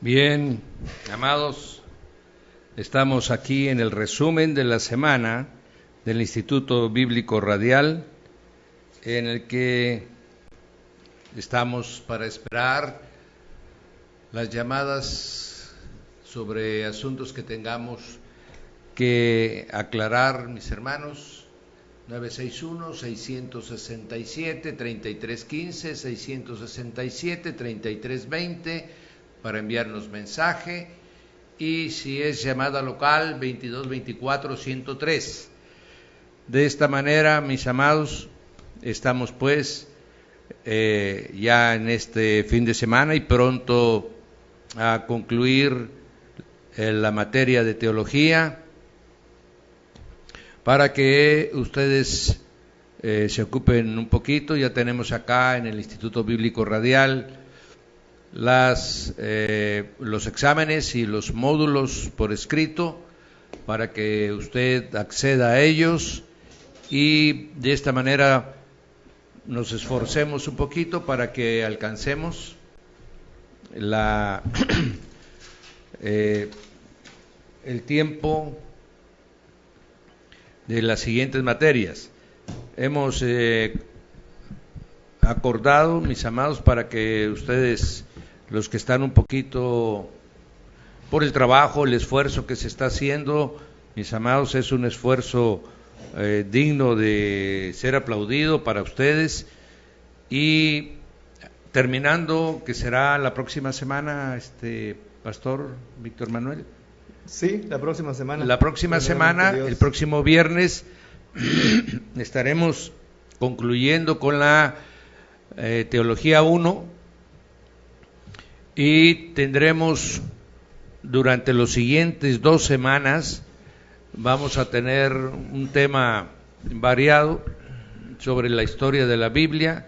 Bien, amados, estamos aquí en el resumen de la semana del Instituto Bíblico Radial, en el que estamos para esperar las llamadas sobre asuntos que tengamos que aclarar, mis hermanos. 961-667-3315, 667-3320 para enviarnos mensaje, y si es llamada local 2224-103. De esta manera, mis amados, estamos pues ya en este fin de semana y pronto a concluir la materia de teología, para que ustedes se ocupen un poquito. Ya tenemos acá en el Instituto Bíblico Radial los exámenes y los módulos por escrito, para que usted acceda a ellos y de esta manera nos esforcemos un poquito para que alcancemos el tiempo de las siguientes materias. Hemos acordado, mis amados, para que ustedes, los que están un poquito por el trabajo, el esfuerzo que se está haciendo, mis amados, es un esfuerzo digno de ser aplaudido para ustedes. Y terminando, que será la próxima semana, Pastor Víctor Manuel. Sí, la próxima semana. La próxima semana, el próximo viernes, estaremos concluyendo con la Teología 1 y tendremos durante los siguientes 2 semanas, vamos a tener un tema variado sobre la historia de la Biblia,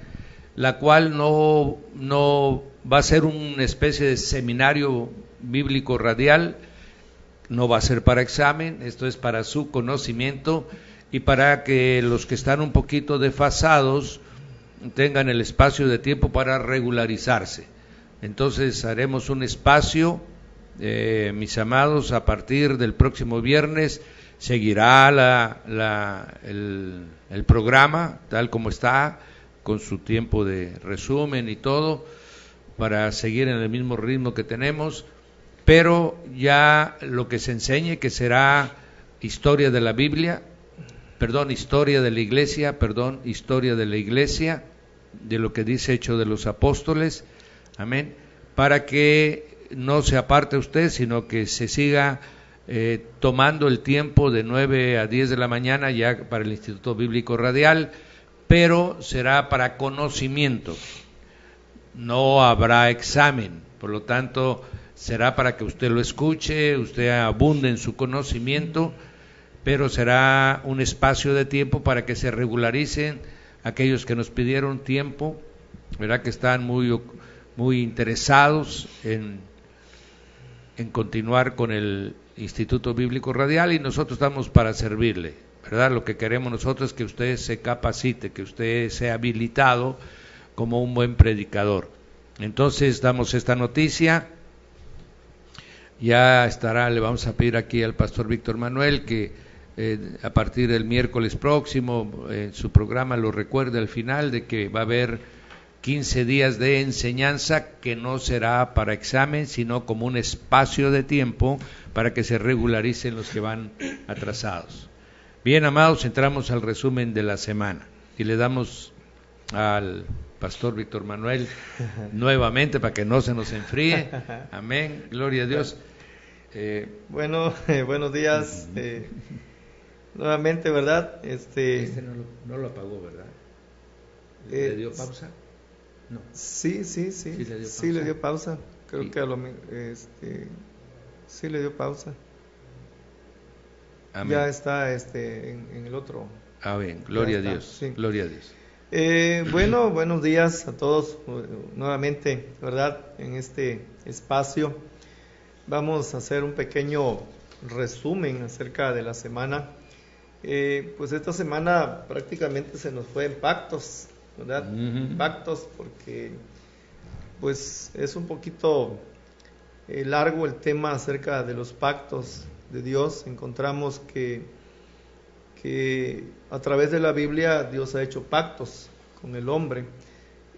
la cual no va a ser una especie de seminario bíblico radial. No va a ser para examen, esto es para su conocimiento y para que los que están un poquito desfasados tengan el espacio de tiempo para regularizarse. Entonces haremos un espacio, mis amados, a partir del próximo viernes seguirá el programa tal como está, con su tiempo de resumen y todo, para seguir en el mismo ritmo que tenemos. Pero ya lo que se enseñe, que será historia de la Biblia, historia de la iglesia, de lo que dice Hechos de los Apóstoles, amén, para que no se aparte usted, sino que se siga tomando el tiempo de 9 a 10 de la mañana ya para el Instituto Bíblico Radial, pero será para conocimiento, no habrá examen, por lo tanto será para que usted lo escuche, usted abunde en su conocimiento, pero será un espacio de tiempo para que se regularicen aquellos que nos pidieron tiempo, ¿verdad? Que están muy interesados en continuar con el Instituto Bíblico Radial, y nosotros estamos para servirle, ¿verdad? Lo que queremos nosotros es que usted se capacite, que usted sea habilitado como un buen predicador. Entonces damos esta noticia. Ya estará, le vamos a pedir aquí al Pastor Víctor Manuel que a partir del miércoles próximo en su programa lo recuerde al final, de que va a haber 15 días de enseñanza que no será para examen, sino como un espacio de tiempo para que se regularicen los que van atrasados. Bien, amados, entramos al resumen de la semana y le damos al Pastor Víctor Manuel nuevamente para que no se nos enfríe. Amén, gloria a Dios. Buenos días nuevamente, ¿verdad? No lo apagó, ¿verdad? ¿Le dio pausa? No. Sí le dio pausa. Creo sí. Que sí le dio pausa. Amén. Ya está en el otro. Amén, gloria a Dios. Sí. Gloria a Dios. Buenos días a todos nuevamente, ¿verdad? En este espacio vamos a hacer un pequeño resumen acerca de la semana. Pues esta semana prácticamente se nos fue en pactos, ¿verdad? Pactos, porque pues es un poquito largo el tema acerca de los pactos de Dios. Encontramos que a través de la Biblia Dios ha hecho pactos con el hombre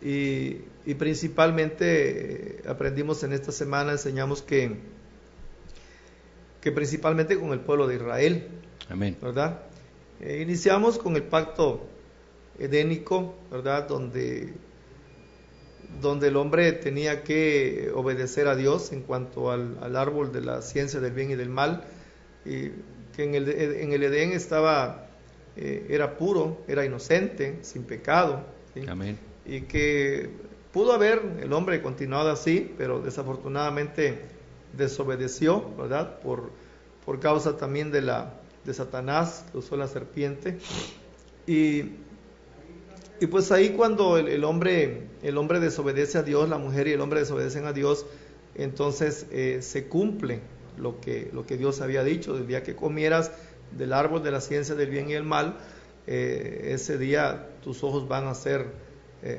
y principalmente aprendimos en esta semana, enseñamos que principalmente con el pueblo de Israel. Amén. ¿Verdad? Iniciamos con el pacto edénico, ¿verdad? Donde el hombre tenía que obedecer a Dios en cuanto al árbol de la ciencia del bien y del mal, y que en el Edén era puro, era inocente, sin pecado, ¿sí? Amén. Y que pudo haber el hombre continuado así, pero desafortunadamente desobedeció, ¿verdad? Por causa también de Satanás, que usó la serpiente. Y pues ahí cuando el hombre desobedece a Dios, la mujer y el hombre desobedecen a Dios, entonces se cumple lo que Dios había dicho: del día que comieras del árbol de la ciencia del bien y el mal, ese día tus ojos van a ser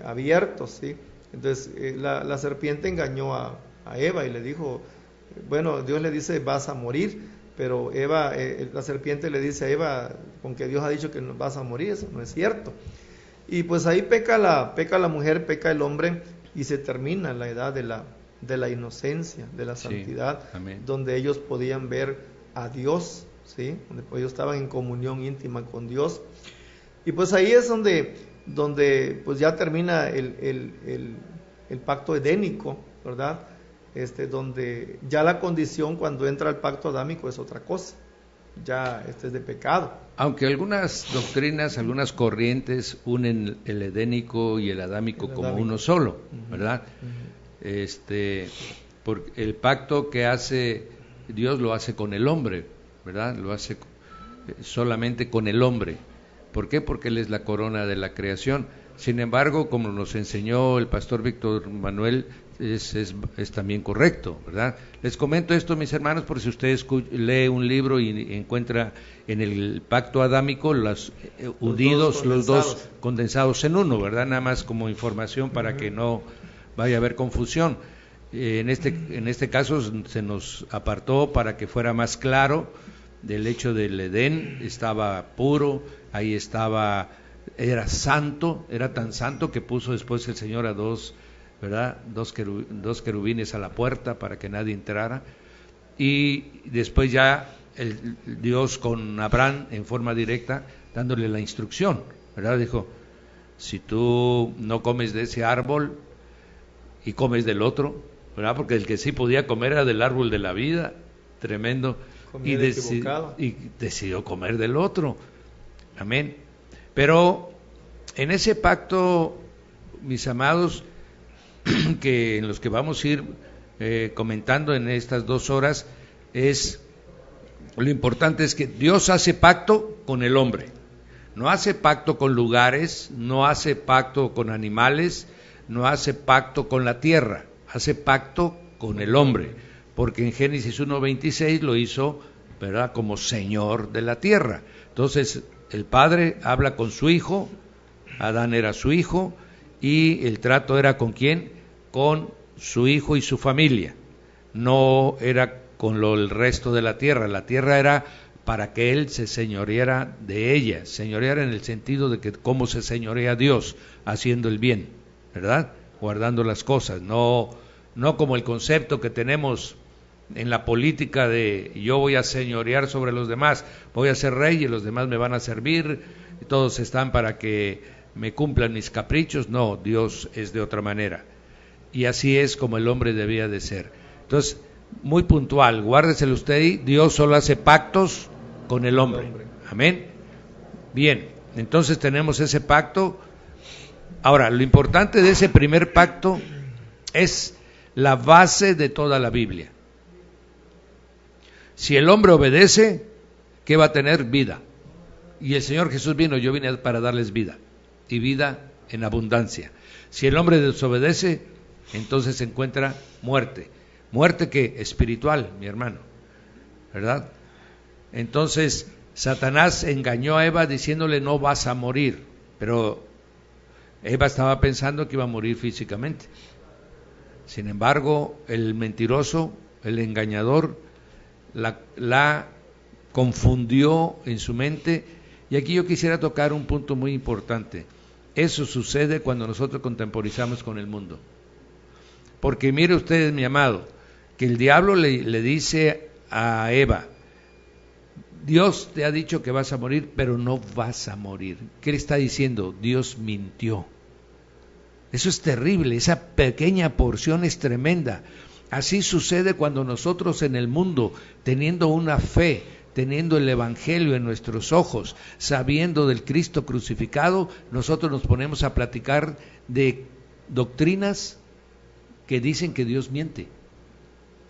abiertos, ¿sí? Entonces la serpiente engañó a Eva y le dijo, bueno, Dios le dice vas a morir, pero la serpiente le dice a Eva, con que Dios ha dicho que vas a morir, eso no es cierto. Y pues ahí peca la mujer, peca el hombre, y se termina la edad de la inocencia, de la santidad, sí, donde ellos podían ver a Dios, ¿sí? Donde ellos estaban en comunión íntima con Dios. Y pues ahí es donde pues ya termina el pacto edénico, ¿verdad? Donde ya la condición cuando entra el pacto adámico es otra cosa, ya es de pecado. Aunque algunas doctrinas, algunas corrientes unen el edénico y el adámico como uno solo, ¿verdad? Porque el pacto que hace Dios lo hace con el hombre, ¿verdad? Lo hace solamente con el hombre. ¿Por qué? Porque Él es la corona de la creación. Sin embargo, como nos enseñó el pastor Víctor Manuel, es también correcto, ¿verdad? Les comento esto, mis hermanos, por si usted lee un libro y encuentra en el pacto adámico los dos condensados en uno, ¿verdad? Nada más como información para que no vaya a haber confusión. En este caso se nos apartó para que fuera más claro del hecho del Edén, estaba puro, ahí era santo, era tan santo que puso después el Señor a dos querubines a la puerta para que nadie entrara, y después ya Dios con Abraham en forma directa dándole la instrucción, ¿verdad? Dijo, si tú no comes de ese árbol y comes del otro, ¿verdad? Porque el que sí podía comer era del árbol de la vida, tremendo, y decidió comer del otro, amén. Pero en ese pacto, mis amados, en los que vamos a ir comentando en estas 2 horas, lo importante es que Dios hace pacto con el hombre, no hace pacto con lugares, no hace pacto con animales, no hace pacto con la tierra, hace pacto con el hombre, porque en Génesis 1:26 lo hizo, ¿verdad?, como Señor de la tierra. Entonces el Padre habla con su Hijo, Adán era su hijo, y el trato era ¿con quién? Con su hijo y su familia, no era con el resto de la tierra era para que él se señoreara de ella, señoreara en el sentido de que cómo se señorea Dios, haciendo el bien, ¿verdad? Guardando las cosas, no como el concepto que tenemos en la política de yo voy a señorear sobre los demás, voy a ser rey y los demás me van a servir, y todos están para que me cumplan mis caprichos. No, Dios es de otra manera, y así es como el hombre debía de ser. Entonces, muy puntual, guárdeselo usted ahí, Dios solo hace pactos con el hombre, amén. Bien, entonces tenemos ese pacto. Ahora, lo importante de ese primer pacto es la base de toda la Biblia. Si el hombre obedece, ¿qué va a tener? Vida. Y el Señor Jesús yo vine para darles vida, y vida en abundancia. Si el hombre desobedece, entonces se encuentra muerte. ¿Muerte qué? Espiritual, mi hermano, ¿verdad? Entonces, Satanás engañó a Eva diciéndole no vas a morir, pero Eva estaba pensando que iba a morir físicamente. Sin embargo, el mentiroso el engañador la confundió en su mente. Y aquí yo quisiera tocar un punto muy importante. Eso sucede cuando nosotros contemporizamos con el mundo. Porque mire usted, mi amado, que el diablo le dice a Eva: Dios te ha dicho que vas a morir, pero no vas a morir. ¿Qué le está diciendo? Dios mintió. Eso es terrible, esa pequeña porción es tremenda. Así sucede cuando nosotros en el mundo, teniendo una fe, teniendo el Evangelio en nuestros ojos, sabiendo del Cristo crucificado, nosotros nos ponemos a platicar de doctrinas que dicen que Dios miente.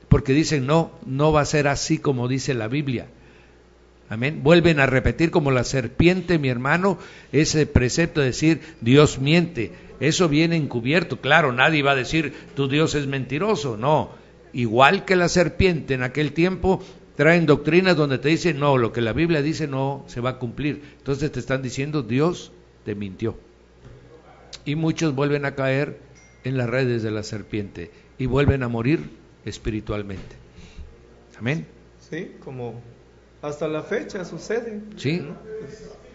Porque dicen, no va a ser así como dice la Biblia. Amén. Vuelven a repetir como la serpiente, mi hermano, ese precepto de decir Dios miente. Eso viene encubierto. Claro, nadie va a decir tu Dios es mentiroso. No. Igual que la serpiente en aquel tiempo, traen doctrinas donde te dicen no, lo que la Biblia dice no se va a cumplir. Entonces te están diciendo Dios te mintió. Y muchos vuelven a caer en las redes de la serpiente y vuelven a morir espiritualmente. Amén. Sí, como hasta la fecha sucede. Sí. ¿No?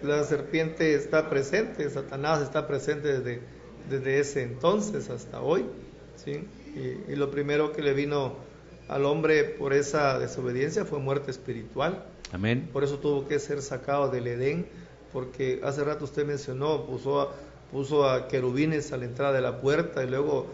La serpiente está presente, Satanás está presente desde ese entonces hasta hoy, ¿sí? Y lo primero que le vino al hombre por esa desobediencia fue muerte espiritual. Amén. Por eso tuvo que ser sacado del Edén, porque hace rato usted mencionó, puso a querubines a la entrada de la puerta y luego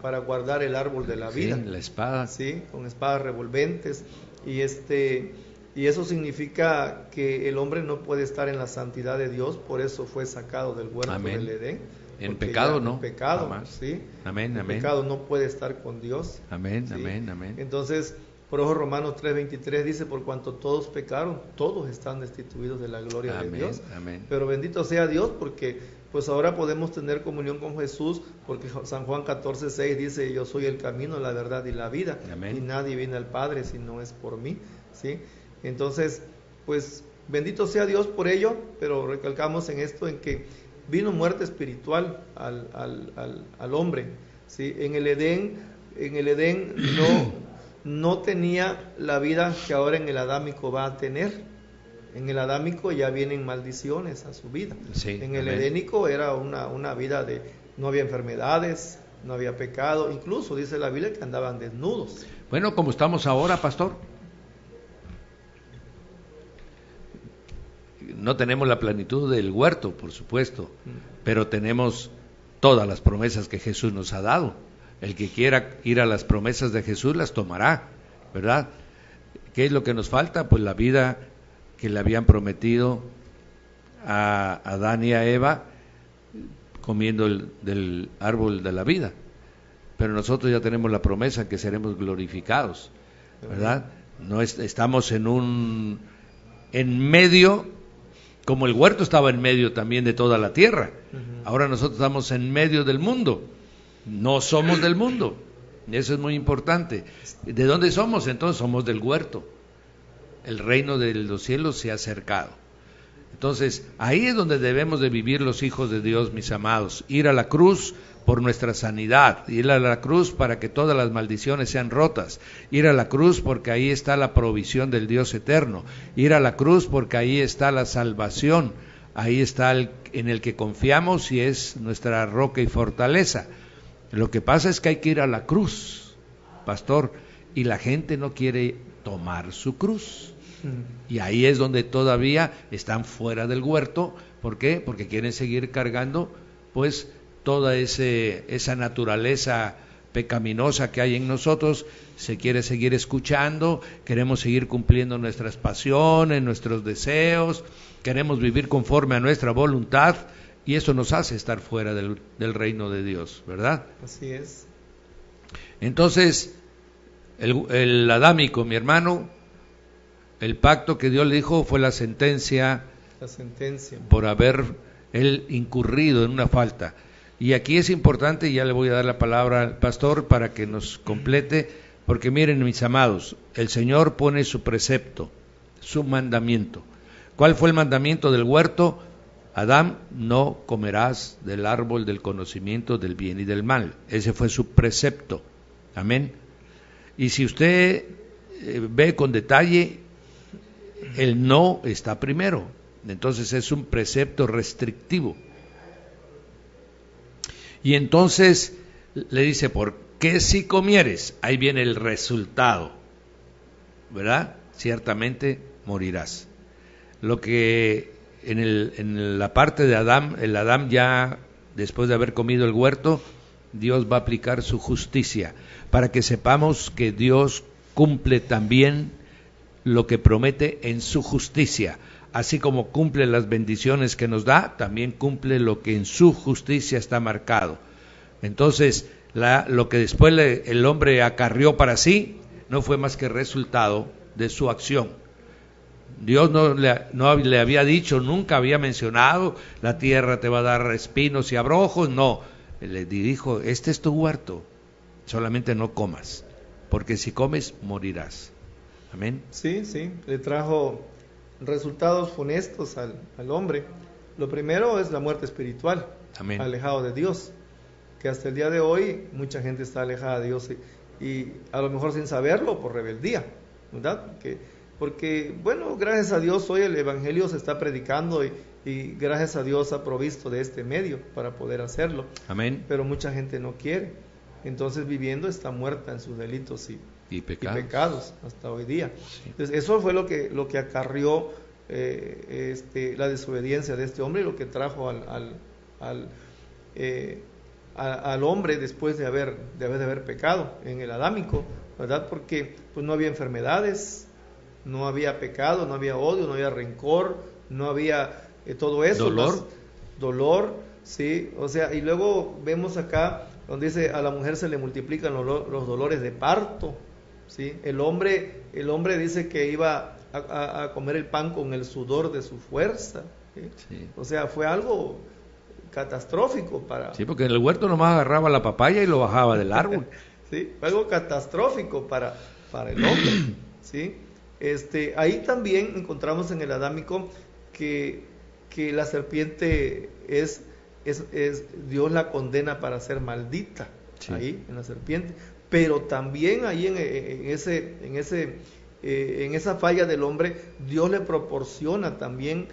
para guardar el árbol de la vida. Sí, la espada. Sí, con espadas revolventes. Y eso significa que el hombre no puede estar en la santidad de Dios, por eso fue sacado del huerto del Edén. En pecado no. En pecado, jamás. sí. Amén, amén. En pecado no puede estar con Dios. Amén, ¿sí? amén, amén. Entonces, por eso Romanos 3:23 dice, por cuanto todos pecaron, todos están destituidos de la gloria de Dios. Amén. Pero bendito sea Dios, porque pues ahora podemos tener comunión con Jesús, porque San Juan 14:6 dice, yo soy el camino, la verdad y la vida. Amén. Y nadie viene al Padre si no es por mí, ¿sí? Entonces, pues bendito sea Dios por ello, pero recalcamos en esto, en que vino muerte espiritual al hombre, ¿sí? En el Edén no tenía la vida que ahora en el adámico va a tener. En el adámico ya vienen maldiciones a su vida. Sí, en el amén. edénico era una vida de no había enfermedades, no había pecado, incluso dice la Biblia que andaban desnudos. Bueno, como estamos ahora, pastor. No tenemos la plenitud del huerto, por supuesto, pero tenemos todas las promesas que Jesús nos ha dado. El que quiera ir a las promesas de Jesús las tomará, ¿verdad? ¿Qué es lo que nos falta? Pues la vida que le habían prometido a Adán y a Eva comiendo del árbol de la vida. Pero nosotros ya tenemos la promesa que seremos glorificados, ¿verdad? No estamos en medio, como el huerto estaba en medio también de toda la tierra. Ahora nosotros estamos en medio del mundo, no somos del mundo. Eso es muy importante. ¿De dónde somos? Entonces somos del huerto. El reino de los cielos se ha acercado. Entonces, ahí es donde debemos de vivir los hijos de Dios, mis amados. Ir a la cruz por nuestra sanidad, ir a la cruz para que todas las maldiciones sean rotas, ir a la cruz porque ahí está la provisión del Dios eterno, ir a la cruz porque ahí está la salvación, ahí está en el que confiamos y es nuestra roca y fortaleza. Lo que pasa es que hay que ir a la cruz, pastor, y la gente no quiere tomar su cruz. Y ahí es donde todavía están fuera del huerto. ¿Por qué? Porque quieren seguir cargando pues toda esa naturaleza pecaminosa que hay en nosotros. Se quiere seguir escuchando, queremos seguir cumpliendo nuestras pasiones, nuestros deseos, queremos vivir conforme a nuestra voluntad, y eso nos hace estar fuera del reino de Dios, ¿verdad? Así es. Entonces, el adámico, mi hermano, el pacto que Dios le dijo fue la sentencia por haber él incurrido en una falta. Y aquí es importante, y ya le voy a dar la palabra al pastor para que nos complete, porque miren, mis amados, el Señor pone su precepto, su mandamiento. ¿Cuál fue el mandamiento del huerto? Adán, no comerás del árbol del conocimiento del bien y del mal. Ese fue su precepto. Amén. Y si usted ve con detalle, el no está primero. Entonces es un precepto restrictivo. Y entonces le dice, ¿por qué si comieres? Ahí viene el resultado, ¿verdad? Ciertamente morirás. Lo que en la parte de Adán, el Adán ya después de haber comido el huerto, Dios va a aplicar su justicia, para que sepamos que Dios cumple también lo que promete en su justicia. Así como cumple las bendiciones que nos da, también cumple lo que en su justicia está marcado. Entonces, lo que después el hombre acarrió para sí, no fue más que resultado de su acción. Dios no le había dicho, nunca había mencionado, la tierra te va a dar espinos y abrojos, no. Le dijo, este es tu huerto, solamente no comas, porque si comes, morirás. Amén. Sí, le trajo resultados funestos al hombre. Lo primero es la muerte espiritual. Amén. Alejado de Dios, que hasta el día de hoy mucha gente está alejada de Dios y a lo mejor sin saberlo por rebeldía, ¿verdad? Porque bueno, gracias a Dios hoy el Evangelio se está predicando y gracias a Dios ha provisto de este medio para poder hacerlo. Amén. Pero mucha gente no quiere, entonces viviendo está muerta en sus delitos y pecados hasta hoy día. Sí. Entonces eso fue lo que acarrió la desobediencia de este hombre y lo que trajo al hombre después de haber pecado en el adámico, ¿verdad? Porque pues no había enfermedades, no había pecado, no había odio, no había rencor, no había todo eso. Dolor, sí, o sea, y luego vemos acá donde dice a la mujer se le multiplican los dolores de parto, ¿sí? El hombre dice que iba a comer el pan con el sudor de su fuerza, ¿sí? Sí. O sea, fue algo catastrófico para... Sí, porque en el huerto nomás agarraba la papaya y lo bajaba del árbol. Sí, fue algo catastrófico para el hombre, ¿sí? Ahí también encontramos en el adámico que la serpiente es Dios la condena para ser maldita, sí. Ahí en la serpiente, pero también ahí en esa falla del hombre Dios le proporciona también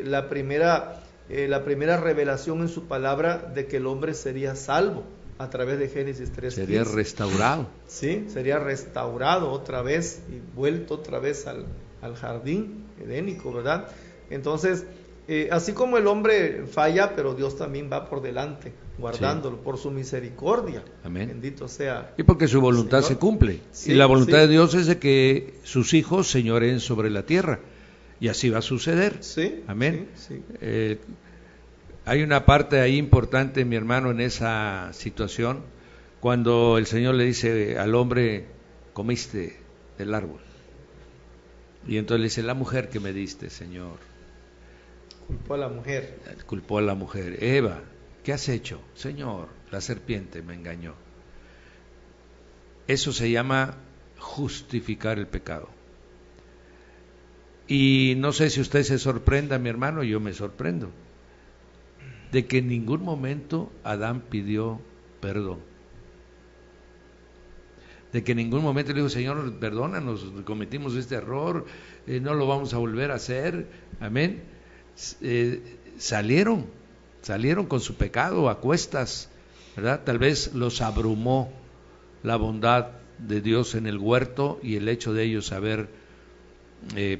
la primera revelación en su palabra de que el hombre sería salvo a través de Génesis 3:15. Sería restaurado. Sí, sería restaurado otra vez y vuelto otra vez al jardín edénico, ¿verdad? Entonces, así como el hombre falla, pero Dios también va por delante, guardándolo, sí. Por su misericordia. Amén. Bendito sea. Y porque su voluntad se cumple. Sí, y la voluntad de Dios es de que sus hijos señoreen sobre la tierra. Y así va a suceder. Sí. Amén. Sí. Hay una parte ahí importante, mi hermano, en esa situación, cuando el Señor le dice al hombre, comiste del árbol. Y entonces le dice, la mujer que me diste, Señor. Culpó a la mujer. Eva, ¿qué has hecho? Señor, la serpiente me engañó. Eso se llama justificar el pecado. Y no sé si usted se sorprenda, mi hermano, yo me sorprendo, de que en ningún momento Adán pidió perdón. De que en ningún momento le dijo, Señor, perdónanos, cometimos este error, no lo vamos a volver a hacer. Amén. Salieron con su pecado a cuestas, ¿verdad? Tal vez los abrumó la bondad de Dios en el huerto y el hecho de ellos haber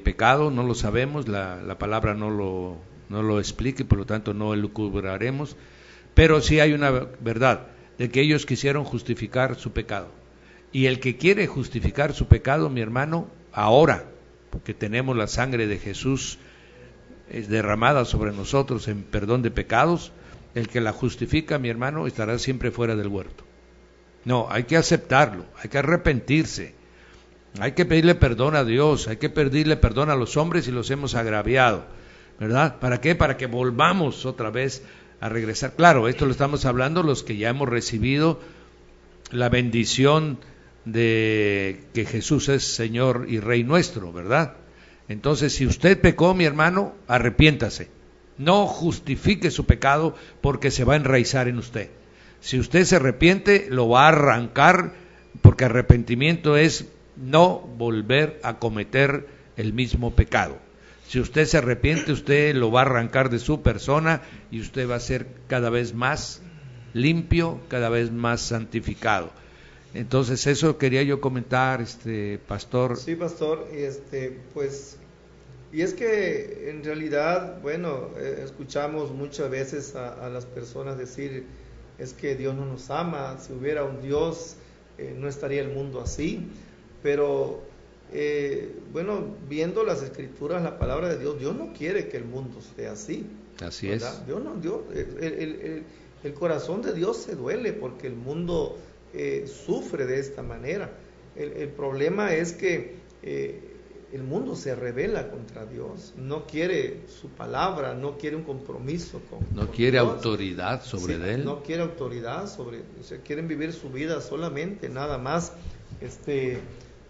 pecado, no lo sabemos, la palabra no lo explica y por lo tanto no elucubraremos, pero sí hay una verdad, de que ellos quisieron justificar su pecado. Y el que quiere justificar su pecado, mi hermano, ahora que tenemos la sangre de Jesús derramada sobre nosotros en perdón de pecados, el que la justifica, mi hermano, estará siempre fuera del huerto. No, hay que aceptarlo, hay que arrepentirse, hay que pedirle perdón a Dios, hay que pedirle perdón a los hombres si los hemos agraviado, ¿verdad? ¿Para qué? Para que volvamos otra vez a regresar. Claro, esto lo estamos hablando los que ya hemos recibido la bendición de que Jesús es Señor y Rey nuestro, ¿verdad? Entonces, si usted pecó, mi hermano, arrepiéntase. No justifique su pecado porque se va a enraizar en usted. Si usted se arrepiente, lo va a arrancar porque arrepentimiento es no volver a cometer el mismo pecado. Si usted se arrepiente, usted lo va a arrancar de su persona y usted va a ser cada vez más limpio, cada vez más santificado. Entonces eso quería yo comentar, pastor. Sí, pastor, pues, y es que en realidad, bueno, escuchamos muchas veces a las personas decir, es que Dios no nos ama, si hubiera un Dios, no estaría el mundo así, pero bueno, viendo las escrituras, la palabra de Dios, Dios no quiere que el mundo sea así. Así ¿verdad? es. El corazón de Dios se duele porque el mundo sufre de esta manera. El problema es que el mundo se rebela contra Dios, no quiere su palabra, no quiere un compromiso no quiere Dios. Autoridad sobre él. No quiere autoridad sobre, o sea, quieren vivir su vida solamente, nada más,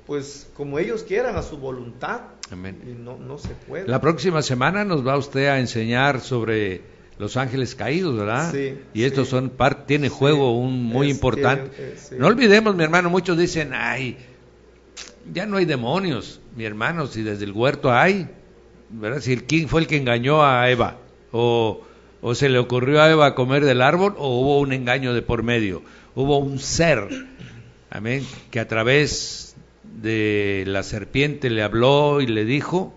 pues como ellos quieran, a su voluntad. Amén. Y no se puede. La próxima semana nos va usted a enseñar sobre los ángeles caídos, ¿verdad? Sí. Y estos son tiene juego muy importante. Sí. No olvidemos, mi hermano, muchos dicen, ay, ya no hay demonios, mi hermano, si desde el huerto hay, ¿verdad? Si quién fue el que engañó a Eva, o se le ocurrió a Eva comer del árbol, o hubo un engaño de por medio, hubo un ser, amén, que a través de la serpiente le habló y le dijo,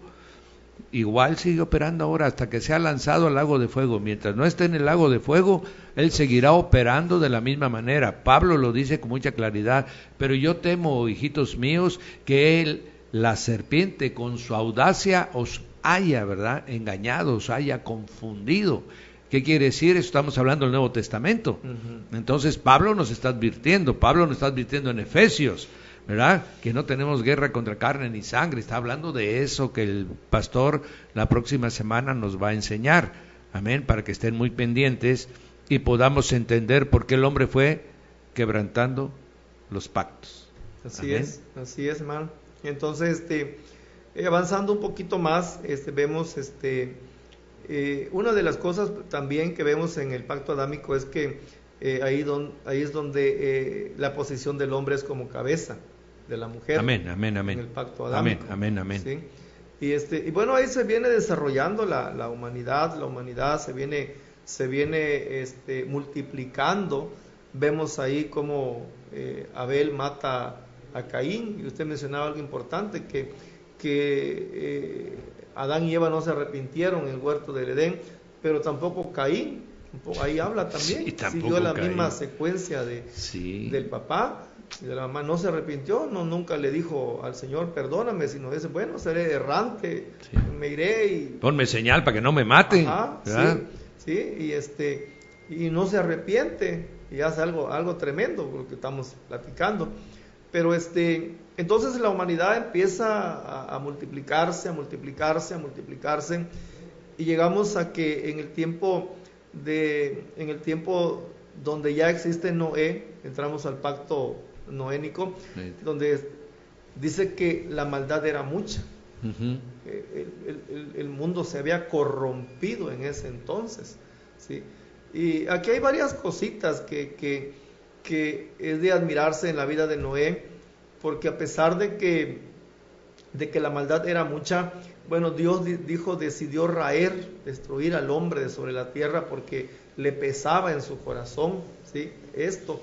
igual sigue operando ahora hasta que sea lanzado al lago de fuego. Mientras no esté en el lago de fuego, él seguirá operando de la misma manera. Pablo lo dice con mucha claridad, pero yo temo, hijitos míos, que la serpiente con su audacia os haya, ¿verdad?, engañado, os haya confundido. ¿Qué quiere decir? Estamos hablando del Nuevo Testamento. Entonces Pablo nos está advirtiendo en Efesios, ¿verdad?, que no tenemos guerra contra carne ni sangre. Está hablando de eso que el pastor la próxima semana nos va a enseñar. Amén, para que estén muy pendientes y podamos entender por qué el hombre fue quebrantando los pactos. Así es, hermano. Entonces, avanzando un poquito más, vemos, una de las cosas también que vemos en el pacto adámico es que ahí es donde la posición del hombre es como cabeza de la mujer. Amén. En el pacto adámico. Amén. ¿Sí? Y bueno, ahí se viene desarrollando la humanidad se viene multiplicando. Vemos ahí como Abel mata a Caín, y usted mencionaba algo importante, que Adán y Eva no se arrepintieron en el huerto del Edén, pero tampoco Caín, ahí habla también, siguió la misma secuencia del papá y de la mamá, no se arrepintió, nunca le dijo al Señor perdóname, sino dice, bueno, seré errante, me iré y ponme señal para que no me maten. Ajá, sí, y no se arrepiente y hace algo tremendo, lo que estamos platicando. Pero entonces la humanidad empieza a multiplicarse, y llegamos a que en el tiempo donde ya existe Noé, entramos al pacto noénico, donde dice que la maldad era mucha. El mundo se había corrompido en ese entonces, ¿sí? Y aquí hay varias cositas que es de admirarse en la vida de Noé, porque a pesar de que la maldad era mucha, bueno, Dios decidió destruir al hombre de sobre la tierra porque le pesaba en su corazón, ¿sí?, esto.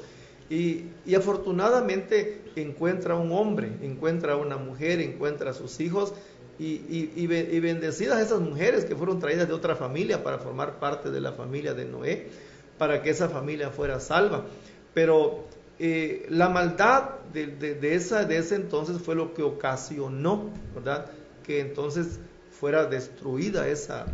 Y afortunadamente encuentra un hombre, encuentra una mujer, encuentra a sus hijos, y bendecidas esas mujeres que fueron traídas de otra familia para formar parte de la familia de Noé, para que esa familia fuera salva. Pero la maldad de ese entonces fue lo que ocasionó, ¿verdad?, que entonces fuera destruida esa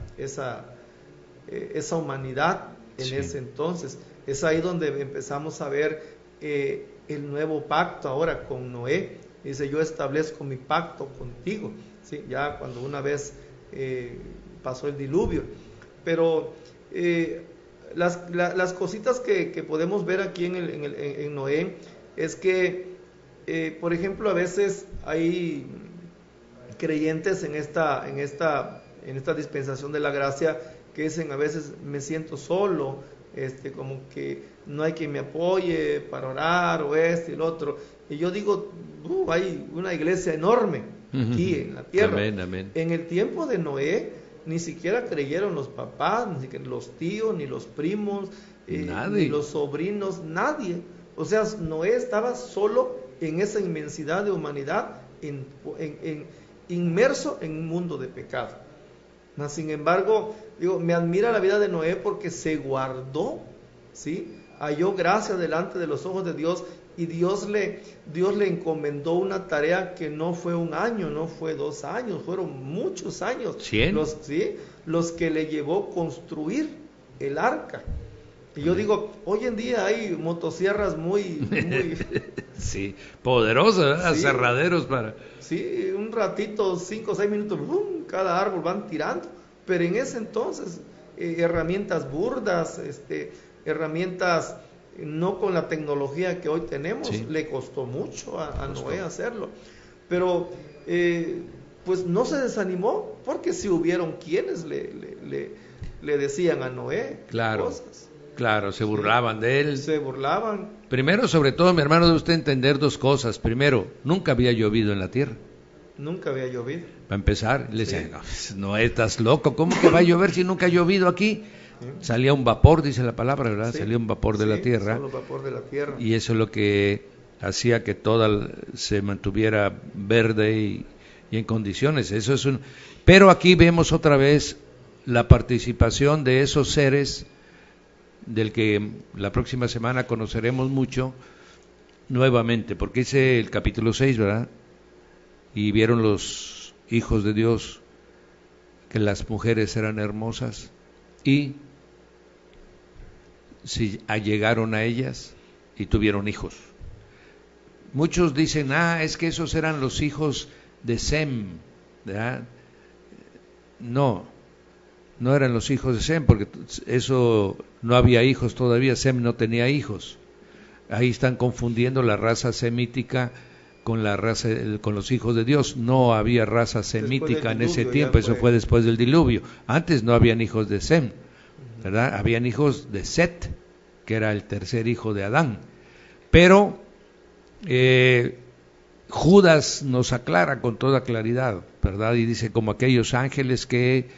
humanidad en ese entonces. Es ahí donde empezamos a ver el nuevo pacto ahora con Noé. Dice, yo establezco mi pacto contigo, ¿sí?, ya cuando una vez pasó el diluvio. Pero las cositas que podemos ver aquí en Noé es que, por ejemplo, a veces hay creyentes en esta en esta dispensación de la gracia, que dicen a veces me siento solo, como que no hay quien me apoye para orar o y el otro. Y yo digo, hay una iglesia enorme aquí en la tierra. Amén, amén. En el tiempo de Noé, ni siquiera creyeron los papás, ni siquiera los tíos, ni los primos, ni los sobrinos, nadie. O sea, Noé estaba solo en esa inmensidad de humanidad, inmerso en un mundo de pecado. Mas, sin embargo, me admira la vida de Noé porque se guardó, ¿sí? Halló gracia delante de los ojos de Dios, y Dios le encomendó una tarea que no fue un año, no fue 2 años, fueron muchos años. 100. Los que le llevó construir el arca. Y yo digo, hoy en día hay motosierras muy sí, poderosas, ¿verdad? Sí. Aserraderos para... Sí, un ratito, 5 o 6 minutos, ¡bum!, cada árbol van tirando. Pero en ese entonces, herramientas burdas, herramientas no con la tecnología que hoy tenemos, sí, le costó mucho a Noé hacerlo. Pero pues no se desanimó, porque si hubieron quienes le decían a Noé cosas. Claro, se burlaban de él. Se burlaban. Primero, sobre todo, mi hermano, debe usted entender 2 cosas. Primero, nunca había llovido en la tierra. Nunca había llovido. Para empezar, le decían, no, estás loco, ¿cómo que va a llover si nunca ha llovido aquí? Sí. Salía un vapor, dice la palabra, ¿verdad? Sí. Salía un vapor de la tierra. Solo vapor de la tierra. Y eso es lo que hacía que toda se mantuviera verde y en condiciones. Eso es Pero aquí vemos otra vez la participación de esos seres, del que la próxima semana conoceremos mucho nuevamente, porque dice el capítulo 6, ¿verdad? Y vieron los hijos de Dios que las mujeres eran hermosas y se allegaron a ellas y tuvieron hijos. Muchos dicen, es que esos eran los hijos de Sem, ¿verdad? No eran los hijos de Sem, porque eso no había hijos todavía, Sem no tenía hijos. Ahí están confundiendo la raza semítica con la raza, con los hijos de Dios. No había raza semítica en ese tiempo, eso fue después del diluvio. Antes no habían hijos de Sem, ¿verdad? Habían hijos de Set, que era el tercer hijo de Adán. Pero Judas nos aclara con toda claridad, ¿verdad? Y dice, como aquellos ángeles que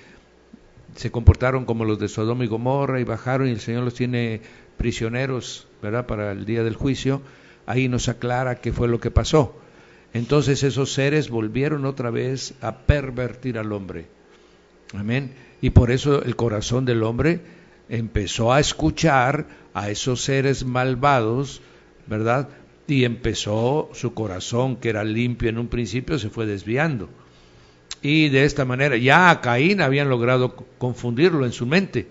se comportaron como los de Sodoma y Gomorra y bajaron, y el Señor los tiene prisioneros, ¿verdad?, para el día del juicio. Ahí nos aclara qué fue lo que pasó. Entonces esos seres volvieron otra vez a pervertir al hombre. Amén. Y por eso el corazón del hombre empezó a escuchar a esos seres malvados, ¿verdad? Y empezó su corazón, que era limpio en un principio, se fue desviando. Y de esta manera, ya a Caín habían logrado confundirlo en su mente.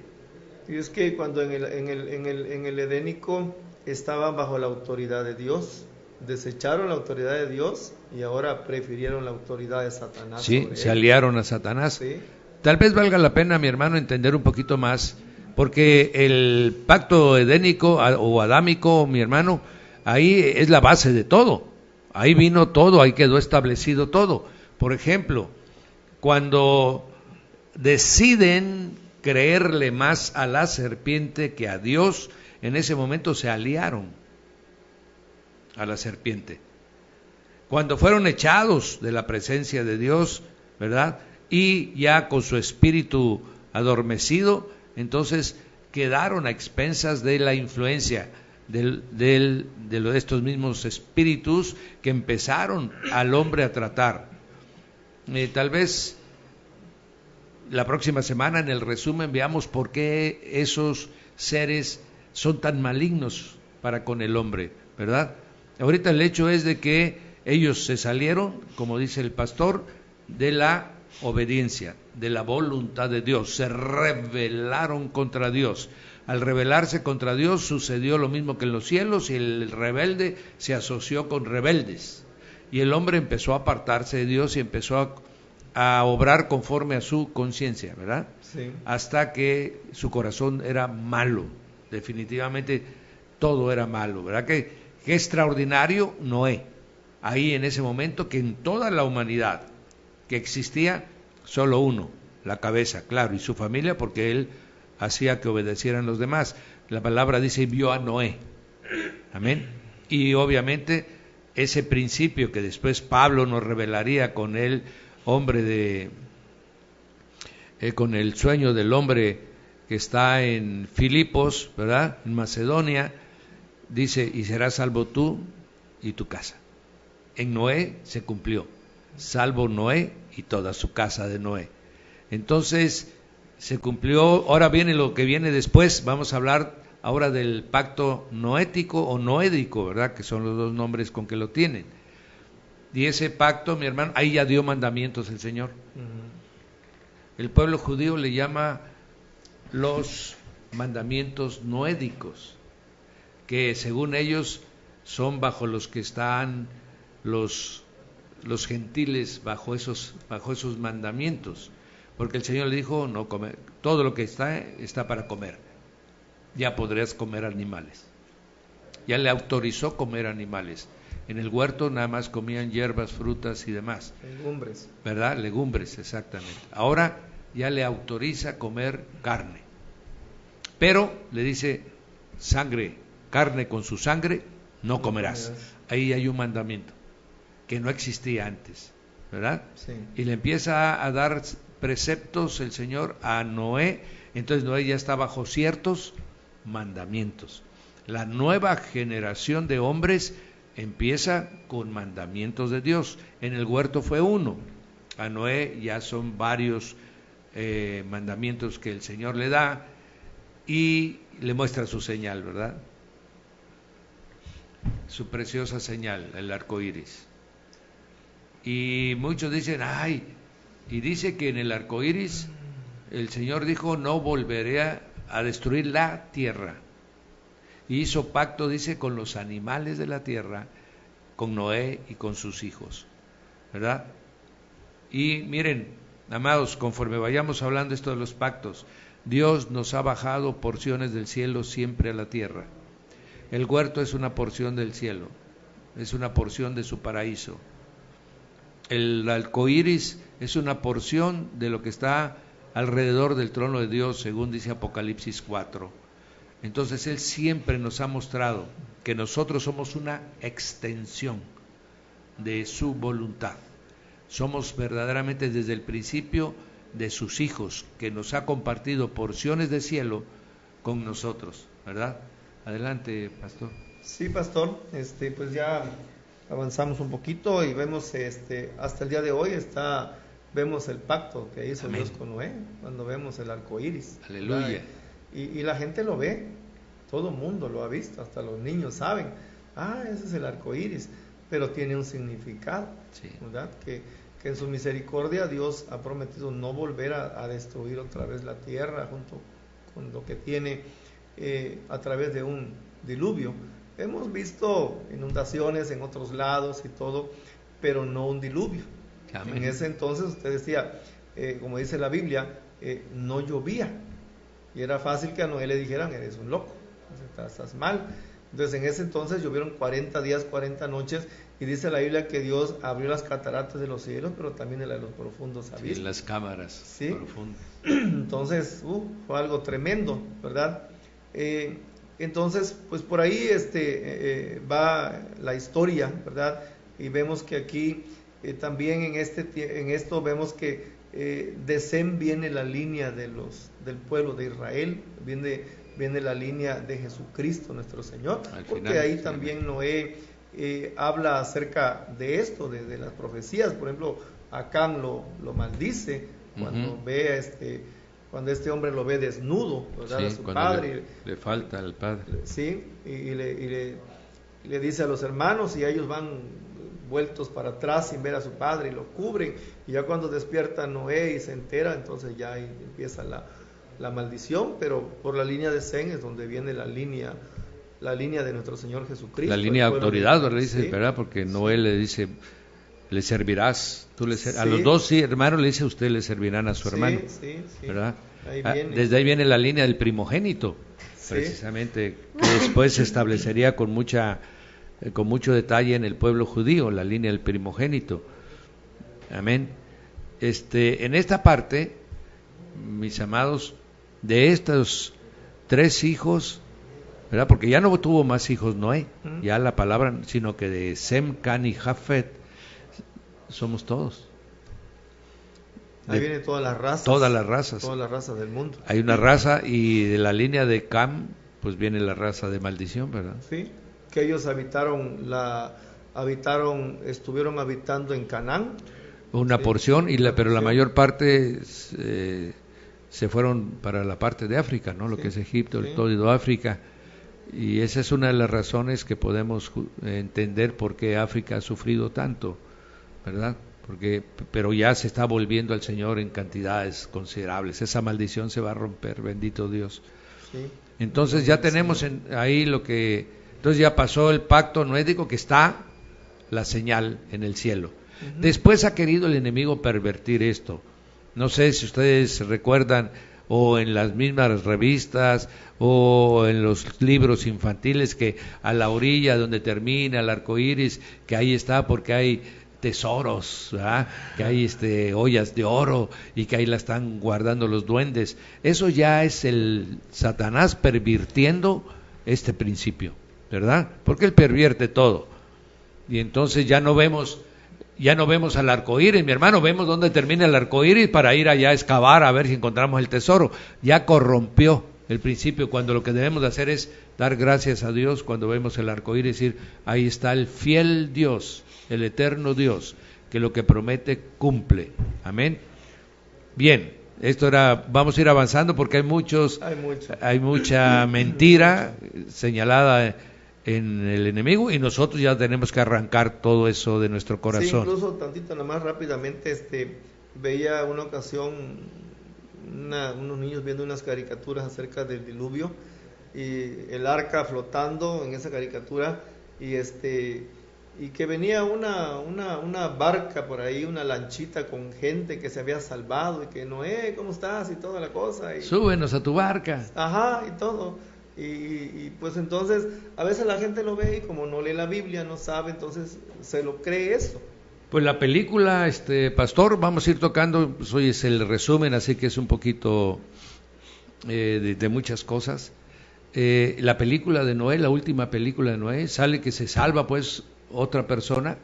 Y es que cuando en el Edénico estaban bajo la autoridad de Dios, desecharon la autoridad de Dios y ahora prefirieron la autoridad de Satanás. Sí, se aliaron a Satanás. Sí. Tal vez valga la pena, mi hermano, entender un poquito más, porque el pacto edénico o adámico, mi hermano, ahí es la base de todo. Ahí vino todo, ahí quedó establecido todo. Por ejemplo, cuando deciden creerle más a la serpiente que a Dios, en ese momento se aliaron a la serpiente. Cuando fueron echados de la presencia de Dios, ¿verdad?, y ya con su espíritu adormecido, entonces quedaron a expensas de la influencia de estos mismos espíritus que empezaron al hombre a tratar. Tal vez la próxima semana en el resumen veamos por qué esos seres son tan malignos para con el hombre, ¿verdad? Ahorita el hecho es de que ellos se salieron, como dice el pastor, de la obediencia, de la voluntad de Dios, se rebelaron contra Dios. Al rebelarse contra Dios sucedió lo mismo que en los cielos, y el rebelde se asoció con rebeldes, y el hombre empezó a apartarse de Dios y empezó a obrar conforme a su conciencia, ¿verdad? Sí. Hasta que su corazón era malo, definitivamente todo era malo, ¿verdad? Qué extraordinario Noé, ahí en ese momento, que en toda la humanidad que existía, solo uno la cabeza, claro, y su familia porque él hacía que obedecieran los demás. La palabra dice, vio a Noé. Amén. Y obviamente ese principio que después Pablo nos revelaría con el hombre con el sueño del hombre que está en Filipos, ¿verdad? En Macedonia, dice, y serás salvo tú y tu casa. En Noé se cumplió, salvo Noé y toda su casa de Noé. Entonces se cumplió. Ahora viene lo que viene después. Vamos a hablar ahora del pacto noético o noédico, ¿verdad? Que son los dos nombres con que lo tienen. Y ese pacto, mi hermano, ahí ya dio mandamientos el Señor. El pueblo judío le llama los mandamientos noédicos, que según ellos son bajo los que están los gentiles, bajo esos mandamientos, porque el Señor le dijo, no comer, todo lo que está para comer, ya podrías comer animales, ya le autorizó comer animales. En el huerto nada más comían hierbas, frutas y demás. Legumbres. ¿Verdad? Legumbres, exactamente. Ahora ya le autoriza comer carne. Pero le dice, sangre, carne con su sangre, no comerás. Ahí hay un mandamiento que no existía antes, ¿verdad? Sí. Y le empieza a dar preceptos el Señor a Noé. Entonces Noé ya está bajo ciertos mandamientos. La nueva generación de hombres empieza con mandamientos de Dios. En el huerto fue uno, a Noé ya son varios mandamientos que el Señor le da y le muestra su señal, ¿verdad? Su preciosa señal, el arco iris. Y muchos dicen, ay, y dice que en el arco iris el Señor dijo, no volveré a destruir la tierra. Y hizo pacto, dice, con los animales de la tierra, con Noé y con sus hijos, ¿verdad? Y miren, amados, conforme vayamos hablando esto de los pactos, Dios nos ha bajado porciones del cielo siempre a la tierra. El huerto es una porción del cielo, es una porción de su paraíso. El arco iris es una porción de lo que está alrededor del trono de Dios, según dice Apocalipsis 4. Entonces Él siempre nos ha mostrado que nosotros somos una extensión de su voluntad. Somos verdaderamente desde el principio de sus hijos, que nos ha compartido porciones de cielo con nosotros, ¿verdad? Adelante, pastor. Sí, pastor, pues ya avanzamos un poquito y vemos hasta el día de hoy vemos el pacto que hizo Amén. Dios con Noé, cuando vemos el arco iris. Aleluya. Y la gente lo ve, todo el mundo lo ha visto, hasta los niños saben, ese es el arco iris, pero tiene un significado, sí. ¿Verdad? Que en su misericordia Dios ha prometido no volver a destruir otra vez la tierra junto con lo que tiene a través de un diluvio. Hemos visto inundaciones en otros lados y todo, pero no un diluvio. Amén. En ese entonces usted decía, como dice la Biblia, no llovía. Y era fácil que a Noé le dijeran, eres un loco, estás mal. Entonces en ese entonces llovieron 40 días, 40 noches, y dice la Biblia que Dios abrió las cataratas de los cielos, pero también de los profundos abismos. Sí, las cámaras ¿sí? profundas. Entonces fue algo tremendo, ¿verdad? Entonces, pues por ahí va la historia, ¿verdad? Y vemos que aquí también en esto vemos que de Sem viene la línea del pueblo de Israel, viene la línea de Jesucristo nuestro Señor, porque ahí también Noé habla acerca de esto, de las profecías. Por ejemplo, Acán lo maldice cuando ve cuando este hombre lo ve desnudo, ¿verdad? Sí, a su padre. Le falta al padre. Sí, y le dice a los hermanos, y ellos van vueltos para atrás sin ver a su padre y lo cubren, y ya cuando despierta Noé y se entera, entonces ya empieza la maldición, pero por la línea de Sem es donde viene la línea de nuestro Señor Jesucristo. La línea de autoridad, le dice, ¿sí? ¿Verdad? Porque Noé le dice, le servirás, a los dos hermanos le dice, usted le servirán a su hermano, sí. ¿verdad? Desde ahí viene la línea del primogénito, precisamente, que después se establecería con mucho detalle en el pueblo judío, la línea del primogénito. Amén. En esta parte mis amados, de estos 3 hijos, ¿verdad? Porque ya no tuvo más hijos Noé, ya la palabra, sino que de Sem, Can y Jafet somos todos. Ahí vienen todas las razas. Todas las razas. Todas las razas del mundo. Hay una raza, y de la línea de Cam, pues viene la raza de maldición, ¿verdad? Sí, que ellos estuvieron habitando en Canaán. Una porción, pero la mayor parte se fueron para la parte de África, ¿no? Lo que es Egipto, toda África. Y esa es una de las razones que podemos entender por qué África ha sufrido tanto, ¿verdad? Pero ya se está volviendo al Señor en cantidades considerables. Esa maldición se va a romper, bendito Dios. Sí. Entonces ya tenemos ahí entonces ya pasó el pacto noético, que está la señal en el cielo. Después ha querido el enemigo pervertir esto. No sé si ustedes recuerdan, o en las mismas revistas, o en los libros infantiles, que a la orilla donde termina el arco iris, que ahí está porque hay tesoros, ¿verdad? Que hay ollas de oro, y que ahí la están guardando los duendes. Eso ya es el Satanás pervirtiendo este principio, ¿verdad? Porque él pervierte todo. Y entonces ya no vemos al arco iris, mi hermano, vemos dónde termina el arco iris para ir allá a excavar a ver si encontramos el tesoro. Ya corrompió el principio, cuando lo que debemos de hacer es dar gracias a Dios cuando vemos el arco iris, y decir, ahí está el fiel Dios, el eterno Dios, que lo que promete cumple. Amén. Bien, vamos a ir avanzando porque hay mucha mentira señalada en el enemigo, y nosotros ya tenemos que arrancar todo eso de nuestro corazón. Sí, incluso tantito nada más rápidamente, veía una ocasión unos niños viendo unas caricaturas acerca del diluvio, y el arca flotando en esa caricatura, y que venía una barca por ahí, una lanchita con gente que se había salvado, y que Noé, ¿cómo estás? Y toda la cosa. Súbenos a tu barca. Ajá, y todo. Y pues entonces a veces la gente lo ve y como no lee la Biblia, no sabe, entonces se lo cree eso. Pues la película, pastor, vamos a ir tocando, pues hoy es el resumen, así que es un poquito de muchas cosas. La película de Noé, la última película de Noé, sale que se salva pues otra persona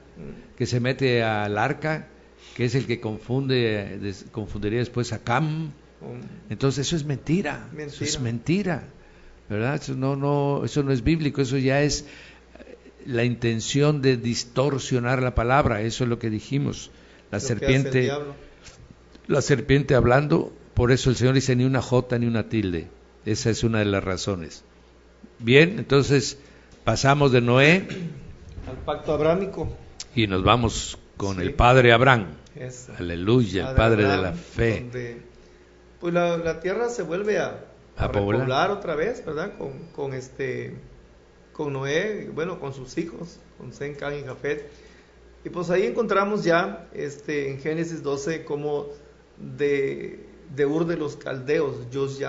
que se mete al arca, que es el que confundiría después a Cam. Entonces eso es mentira. Eso es mentira, ¿verdad? Eso no es bíblico, eso ya es la intención de distorsionar la palabra. Eso es lo que dijimos. La serpiente hablando, por eso el Señor dice ni una jota ni una tilde. Esa es una de las razones. Bien, entonces pasamos de Noé al pacto abrámico y nos vamos con el padre Abraham. Aleluya, el padre Abraham, de la fe. Donde, pues la tierra se vuelve a repoblar otra vez, ¿verdad? Con Noé, bueno, con sus hijos, con Sem, Can y Jafet. Y pues ahí encontramos ya en Génesis 12 como de Ur de los Caldeos Dios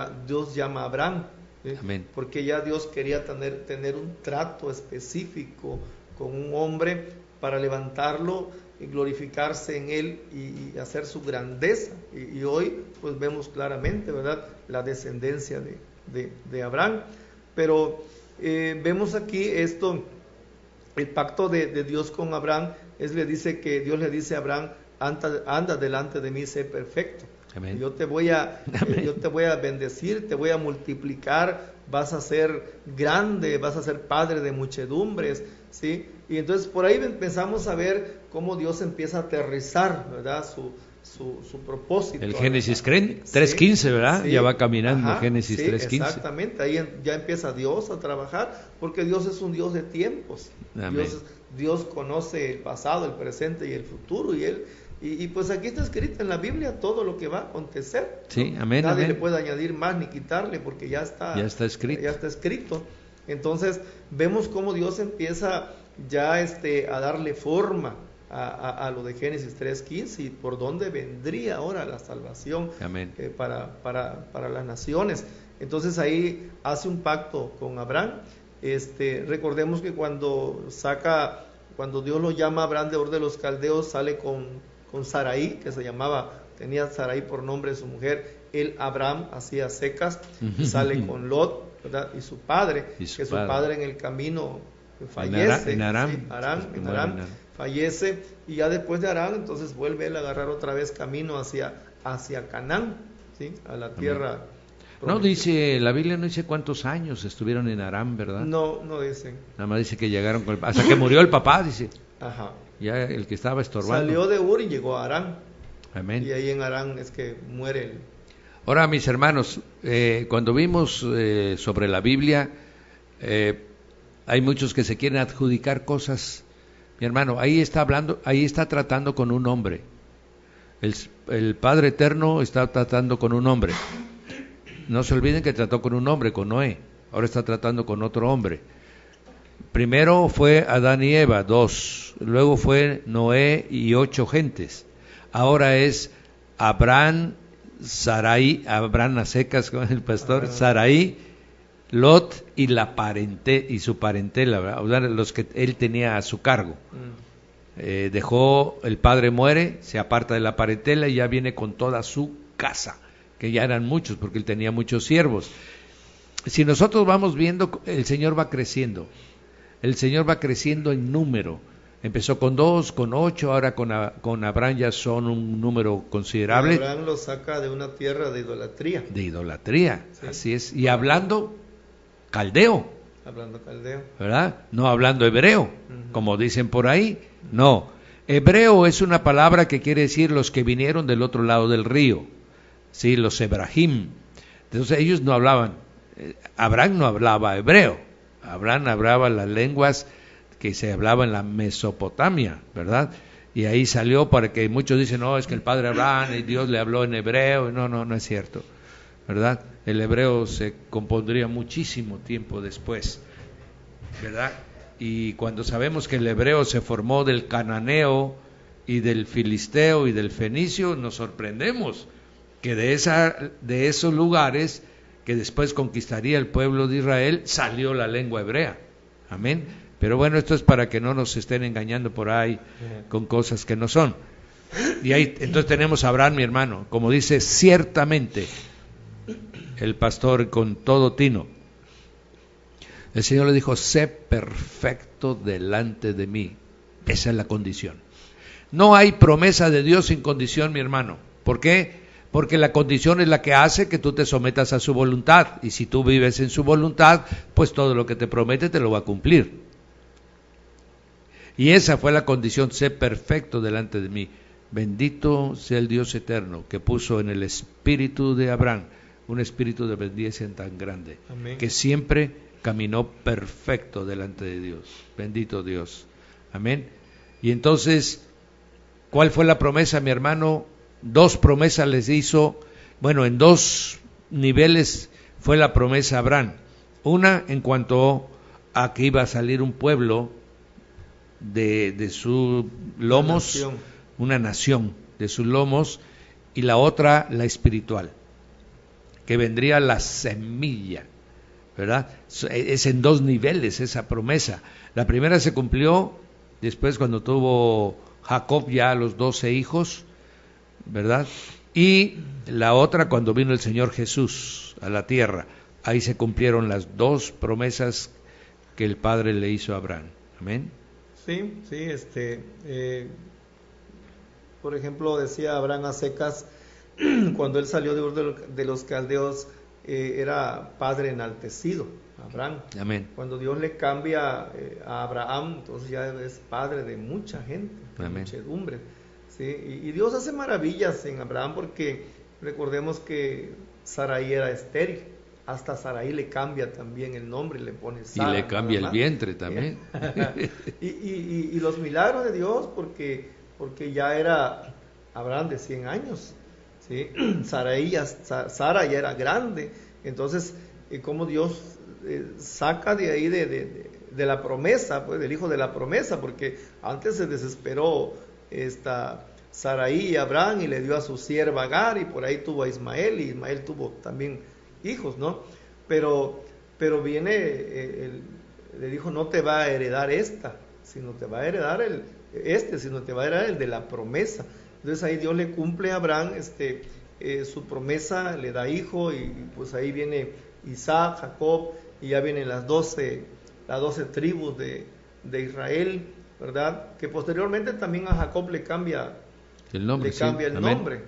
llama a Abraham, ¿sí? Amén. Porque ya Dios quería tener un trato específico con un hombre para levantarlo y glorificarse en él y hacer su grandeza. Y hoy pues vemos claramente, ¿verdad?, la descendencia de Abraham. Pero vemos aquí el pacto de Dios con Abraham, Dios le dice a Abraham, anda delante de mí, sé perfecto. Amén. Yo te voy a bendecir, te voy a multiplicar, vas a ser grande, vas a ser padre de muchedumbres, ¿sí? Y entonces por ahí empezamos a ver cómo Dios empieza a aterrizar, ¿verdad?, su propósito. El Génesis 3.15, ¿verdad? Sí, ya va caminando. Génesis 3.15. Exactamente, ahí ya empieza Dios a trabajar, porque Dios es un Dios de tiempos. Dios conoce el pasado, el presente y el futuro, y pues aquí está escrito en la Biblia todo lo que va a acontecer. Sí, amén. Nadie le puede añadir más ni quitarle, porque ya está escrito. Entonces vemos cómo Dios empieza ya a darle forma a lo de Génesis 3.15 y por dónde vendría ahora la salvación para las naciones. Entonces ahí hace un pacto con Abraham. Recordemos que cuando Dios lo llama a Abraham de Ur de los Caldeos, sale con Sarai, tenía Sarai por nombre de su mujer, el Abraham así a secas, sale con Lot, ¿verdad? Y su padre, su padre en el camino fallece, en Aram, ¿sí? En Aram fallece, y ya después de Aram, entonces vuelve él a agarrar otra vez camino hacia Canaán, ¿sí? A la tierra. No dice, la Biblia no dice cuántos años estuvieron en Aram, ¿verdad? No dice. Nada más dice que llegaron hasta que murió el papá, dice. Ajá. Ya el que estaba estorbando. Salió de Ur y llegó a Aram. Amén. Y ahí en Aram es que muere Ahora, mis hermanos, cuando vimos sobre la Biblia, hay muchos que se quieren adjudicar cosas. Mi hermano, ahí está tratando con un hombre. El Padre Eterno está tratando con un hombre. No se olviden que trató con un hombre, con Noé. Ahora está tratando con otro hombre. Primero fue Adán y Eva, 2. Luego fue Noé y 8 gentes. Ahora es Abraham, Sarai, Abraham a secas con el pastor, Sarai, Lot y su parentela, ¿verdad? Los que él tenía a su cargo. El padre muere, se aparta de la parentela y ya viene con toda su casa, que ya eran muchos, porque él tenía muchos siervos. Si nosotros vamos viendo, el Señor va creciendo. El Señor va creciendo en número. Empezó con 2, con 8, ahora con Abraham ya son un número considerable. Abraham lo saca de una tierra de idolatría. De idolatría, sí. Así es. Y hablando caldeo. ¿Verdad? No hablando hebreo, como dicen por ahí. No. Hebreo es una palabra que quiere decir los que vinieron del otro lado del río. Sí, los Ebrahim. Entonces ellos no hablaban. Abraham no hablaba hebreo. Abraham hablaba las lenguas que se hablaba en la Mesopotamia, ¿verdad? Y ahí salió para que muchos dicen, no, es que el padre Abraham y Dios le habló en hebreo. No es cierto, ¿verdad? El hebreo se compondría muchísimo tiempo después, ¿verdad? Y cuando sabemos que el hebreo se formó del cananeo y del filisteo y del fenicio, nos sorprendemos que de esos lugares que después conquistaría el pueblo de Israel, salió la lengua hebrea. Amén. Pero bueno, esto es para que no nos estén engañando por ahí con cosas que no son. Y ahí entonces tenemos a Abraham, mi hermano, como dice ciertamente el pastor con todo tino. El Señor le dijo, sé perfecto delante de mí. Esa es la condición. No hay promesa de Dios sin condición, mi hermano. ¿Por qué? Porque la condición es la que hace que tú te sometas a su voluntad. Y si tú vives en su voluntad, pues todo lo que te promete te lo va a cumplir. Y esa fue la condición, sé perfecto delante de mí. Bendito sea el Dios eterno que puso en el espíritu de Abraham un espíritu de obediencia tan grande. Amén. Que siempre caminó perfecto delante de Dios. Bendito Dios. Amén. Y entonces, ¿cuál fue la promesa, mi hermano? 2 promesas les hizo, bueno, en 2 niveles fue la promesa a Abraham. Una en cuanto a que iba a salir un pueblo de sus lomos, una nación de sus lomos, y la otra la espiritual, que vendría la semilla, ¿verdad? Es en 2 niveles esa promesa. La primera se cumplió después cuando tuvo Jacob ya los 12 hijos, ¿verdad? Y la otra cuando vino el Señor Jesús a la tierra. Ahí se cumplieron las 2 promesas que el Padre le hizo a Abraham. Amén. Sí, por ejemplo, decía Abraham a secas, cuando él salió de Ur de los caldeos, era padre enaltecido, Abraham. Amén. Cuando Dios le cambia a Abraham, entonces ya es padre de mucha gente, de Amén. muchedumbre. ¿Sí? Y Dios hace maravillas en Abraham, porque recordemos que Sarai era estéril. Hasta Sarai le cambia también el nombre y le pone Sara. Y le cambia el vientre también. y los milagros de Dios, porque ya era Abraham de 100 años. ¿Sí? Sara ya era grande. Entonces, como Dios saca de ahí de la promesa, pues del hijo de la promesa, porque antes se desesperó esta Sarai y Abraham y le dio a su sierva Agar, y por ahí tuvo a Ismael, y Ismael tuvo también hijos, ¿no? Pero viene, le dijo, no te va a heredar sino te va a heredar sino te va a heredar el de la promesa. Entonces ahí Dios le cumple a Abraham su promesa, le da hijo, y pues ahí viene Isaac, Jacob, y ya vienen las 12 tribus de Israel, ¿verdad? Que posteriormente también a Jacob le cambia el nombre,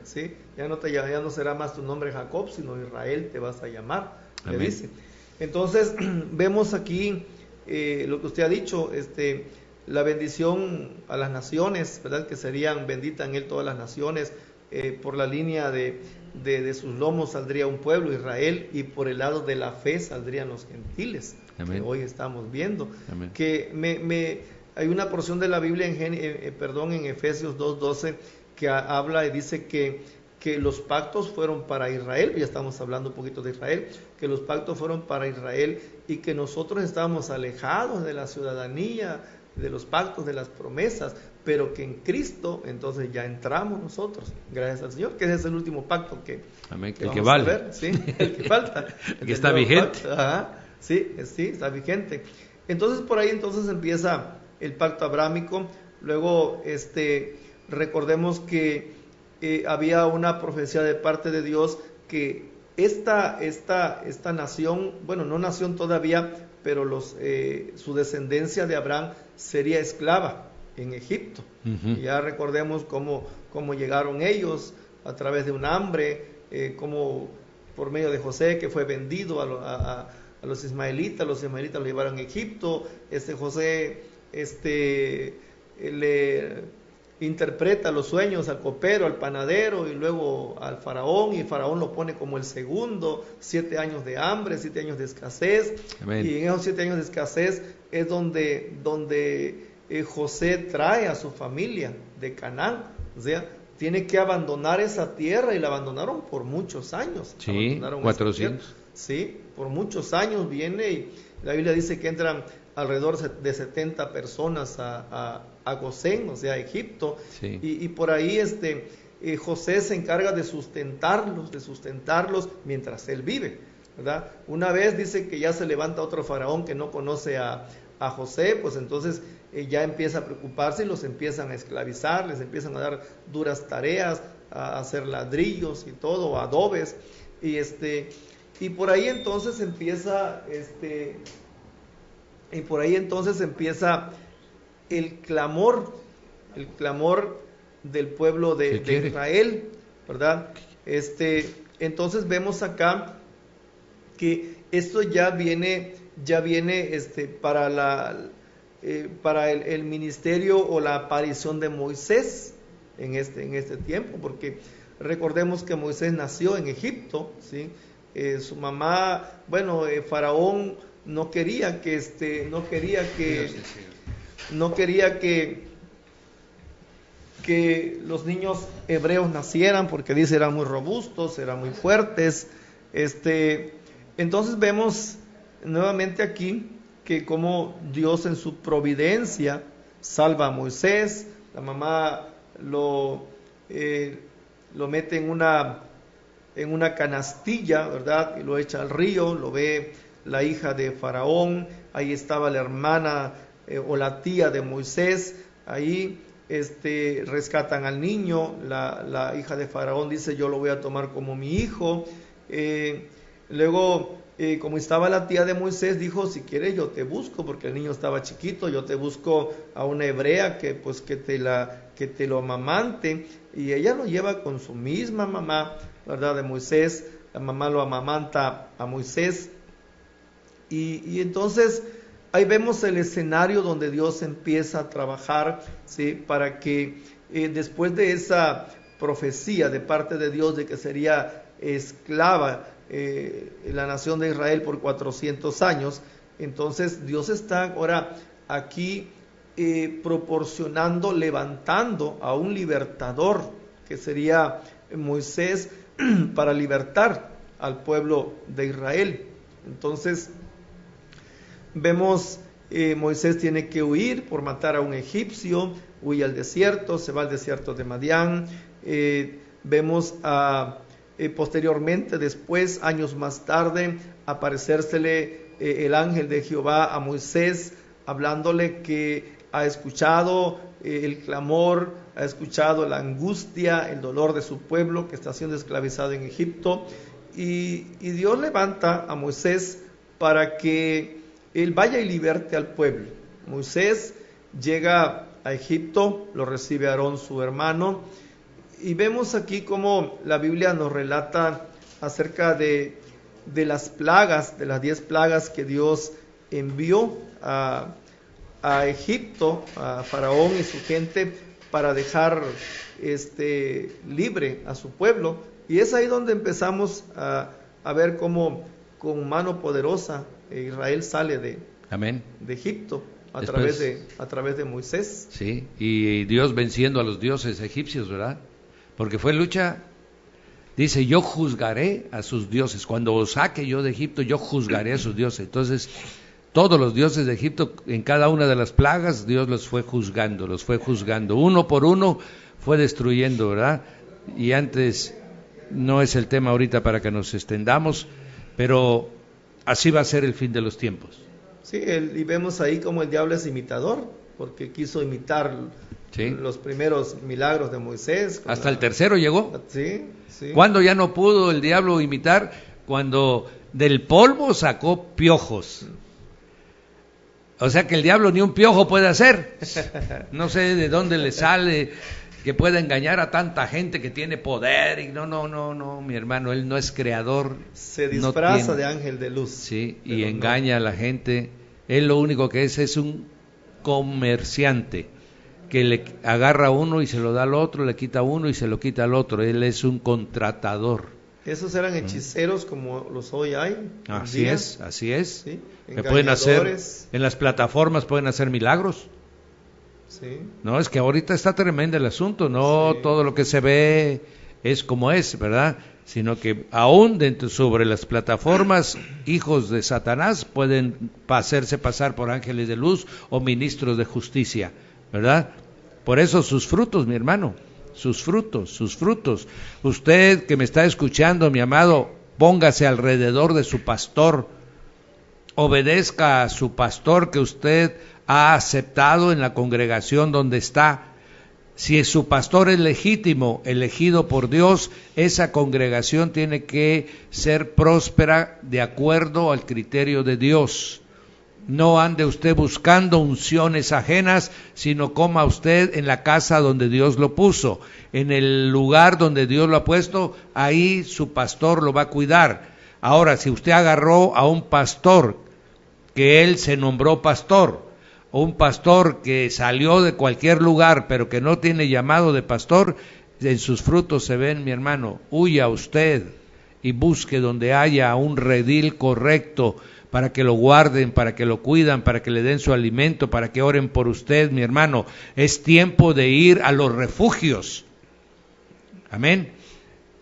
¿sí? Ya no será más tu nombre Jacob, sino Israel te vas a llamar, le dice. Entonces vemos aquí lo que usted ha dicho, la bendición a las naciones, ¿verdad? Que serían benditas en él todas las naciones. Por la línea de sus lomos saldría un pueblo, Israel, y por el lado de la fe saldrían los gentiles. Amén. Que hoy estamos viendo. Amén. Que hay una porción de la Biblia en Efesios 2:12 que habla y dice que los pactos fueron para Israel. Ya estamos hablando un poquito de Israel, que los pactos fueron para Israel y que nosotros estábamos alejados de la ciudadanía, de los pactos, de las promesas, pero que en Cristo entonces ya entramos nosotros, gracias al Señor, que ese es el último pacto que vale, ver, ¿sí? El que falta, el que está vigente. Sí, está vigente. Entonces por ahí empieza el pacto abrámico. Luego recordemos que había una profecía de parte de Dios que esta nación, bueno, no nación todavía, pero su descendencia de Abraham sería esclava en Egipto. Uh-huh. Y ya recordemos cómo llegaron ellos a través de un hambre, como por medio de José, que fue vendido a los ismaelitas lo llevaron a Egipto. José le interpreta los sueños al copero, al panadero y luego al faraón, y faraón lo pone como el segundo. 7 años de hambre, 7 años de escasez. Amén. Y en esos 7 años de escasez es donde José trae a su familia de Canaán. O sea, tiene que abandonar esa tierra, y la abandonaron por muchos años. Sí, 400. Sí, por muchos años viene, y la Biblia dice que entran alrededor de 70 personas a Gosén, o sea, a Egipto. Sí. Y por ahí José se encarga de sustentarlos mientras él vive, ¿verdad? Una vez dice que ya se levanta otro faraón que no conoce a José, pues entonces ya empieza a preocuparse y los empiezan a esclavizar, les empiezan a dar duras tareas, a hacer ladrillos y todo, adobes, y por ahí entonces empieza el clamor del pueblo de Israel, ¿verdad? Entonces vemos acá que esto ya viene para el ministerio o la aparición de Moisés en este tiempo, porque recordemos que Moisés nació en Egipto, ¿sí? Su mamá, Faraón no quería que los niños hebreos nacieran, porque dice eran muy robustos, eran muy fuertes. Entonces vemos nuevamente aquí que como Dios en su providencia salva a Moisés. La mamá lo mete en una canastilla, ¿verdad? Y lo echa al río. Lo ve la hija de Faraón. Ahí estaba la hermana o la tía de Moisés. Ahí rescatan al niño. La hija de Faraón dice: yo lo voy a tomar como mi hijo. Luego, como estaba la tía de Moisés, dijo: si quieres yo te busco, porque el niño estaba chiquito, yo te busco a una hebrea que te lo amamante. Y ella lo lleva con su misma mamá, ¿verdad? De Moisés. La mamá lo amamanta a Moisés. Y entonces ahí vemos el escenario donde Dios empieza a trabajar, ¿sí? Para que después de esa profecía de parte de Dios de que sería esclava la nación de Israel por 400 años, entonces Dios está ahora aquí proporcionando, levantando a un libertador, que sería Moisés, para libertar al pueblo de Israel. Entonces vemos Moisés tiene que huir por matar a un egipcio, huye al desierto, se va al desierto de Madián. Vemos posteriormente, después, años más tarde, aparecérsele el ángel de Jehová a Moisés, hablándole que ha escuchado el clamor, ha escuchado la angustia, el dolor de su pueblo que está siendo esclavizado en Egipto, y Dios levanta a Moisés para que él vaya y liberte al pueblo. Moisés llega a Egipto, lo recibe Aarón su hermano, y vemos aquí cómo la Biblia nos relata acerca de las plagas, de las 10 plagas que Dios envió a Egipto, a Faraón y su gente, para dejar libre a su pueblo. Y es ahí donde empezamos a ver cómo con mano poderosa Israel sale de Egipto a través de Moisés. Sí, y Dios venciendo a los dioses egipcios, ¿verdad? Porque fue lucha. Dice, yo juzgaré a sus dioses. Cuando os saque yo de Egipto, yo juzgaré a sus dioses. Entonces, todos los dioses de Egipto, en cada una de las plagas, Dios los fue juzgando. Uno por uno fue destruyendo, ¿verdad? Y antes, no es el tema ahorita para que nos extendamos, pero así va a ser el fin de los tiempos. Sí, y vemos ahí como el diablo es imitador, porque quiso imitar los primeros milagros de Moisés. Hasta el tercero llegó. Sí. ¿Cuándo ya no pudo el diablo imitar? Cuando del polvo sacó piojos. O sea que el diablo ni un piojo puede hacer. No sé de dónde le sale que pueda engañar a tanta gente que tiene poder. Y no, mi hermano, él no es creador. Se disfraza de ángel de luz. Sí, y engaña a la gente. Él lo único que es un comerciante que le agarra a uno y se lo da al otro, le quita a uno y se lo quita al otro. Él es un contratador. Esos eran hechiceros como los hoy hay. Así es. ¿Sí? Que pueden hacer, en las plataformas pueden hacer milagros. Sí. No, es que ahorita está tremendo el asunto, no todo lo que se ve es como es, ¿verdad? Sino que aún dentro sobre las plataformas, hijos de Satanás pueden hacerse pasar por ángeles de luz o ministros de justicia, ¿verdad? Por eso sus frutos, mi hermano, sus frutos. Usted que me está escuchando, mi amado, póngase alrededor de su pastor, obedezca a su pastor que usted ha aceptado en la congregación donde está. Si su pastor es legítimo, elegido por Dios, esa congregación tiene que ser próspera de acuerdo al criterio de Dios. No ande usted buscando unciones ajenas, sino coma usted en la casa donde Dios lo puso, en el lugar donde Dios lo ha puesto, ahí su pastor lo va a cuidar. Ahora, si usted agarró a un pastor, que él se nombró pastor, o un pastor que salió de cualquier lugar, pero que no tiene llamado de pastor, en sus frutos se ven, mi hermano. Huya usted y busque donde haya un redil correcto, para que lo guarden, para que lo cuidan, para que le den su alimento, para que oren por usted, mi hermano. Es tiempo de ir a los refugios. Amén.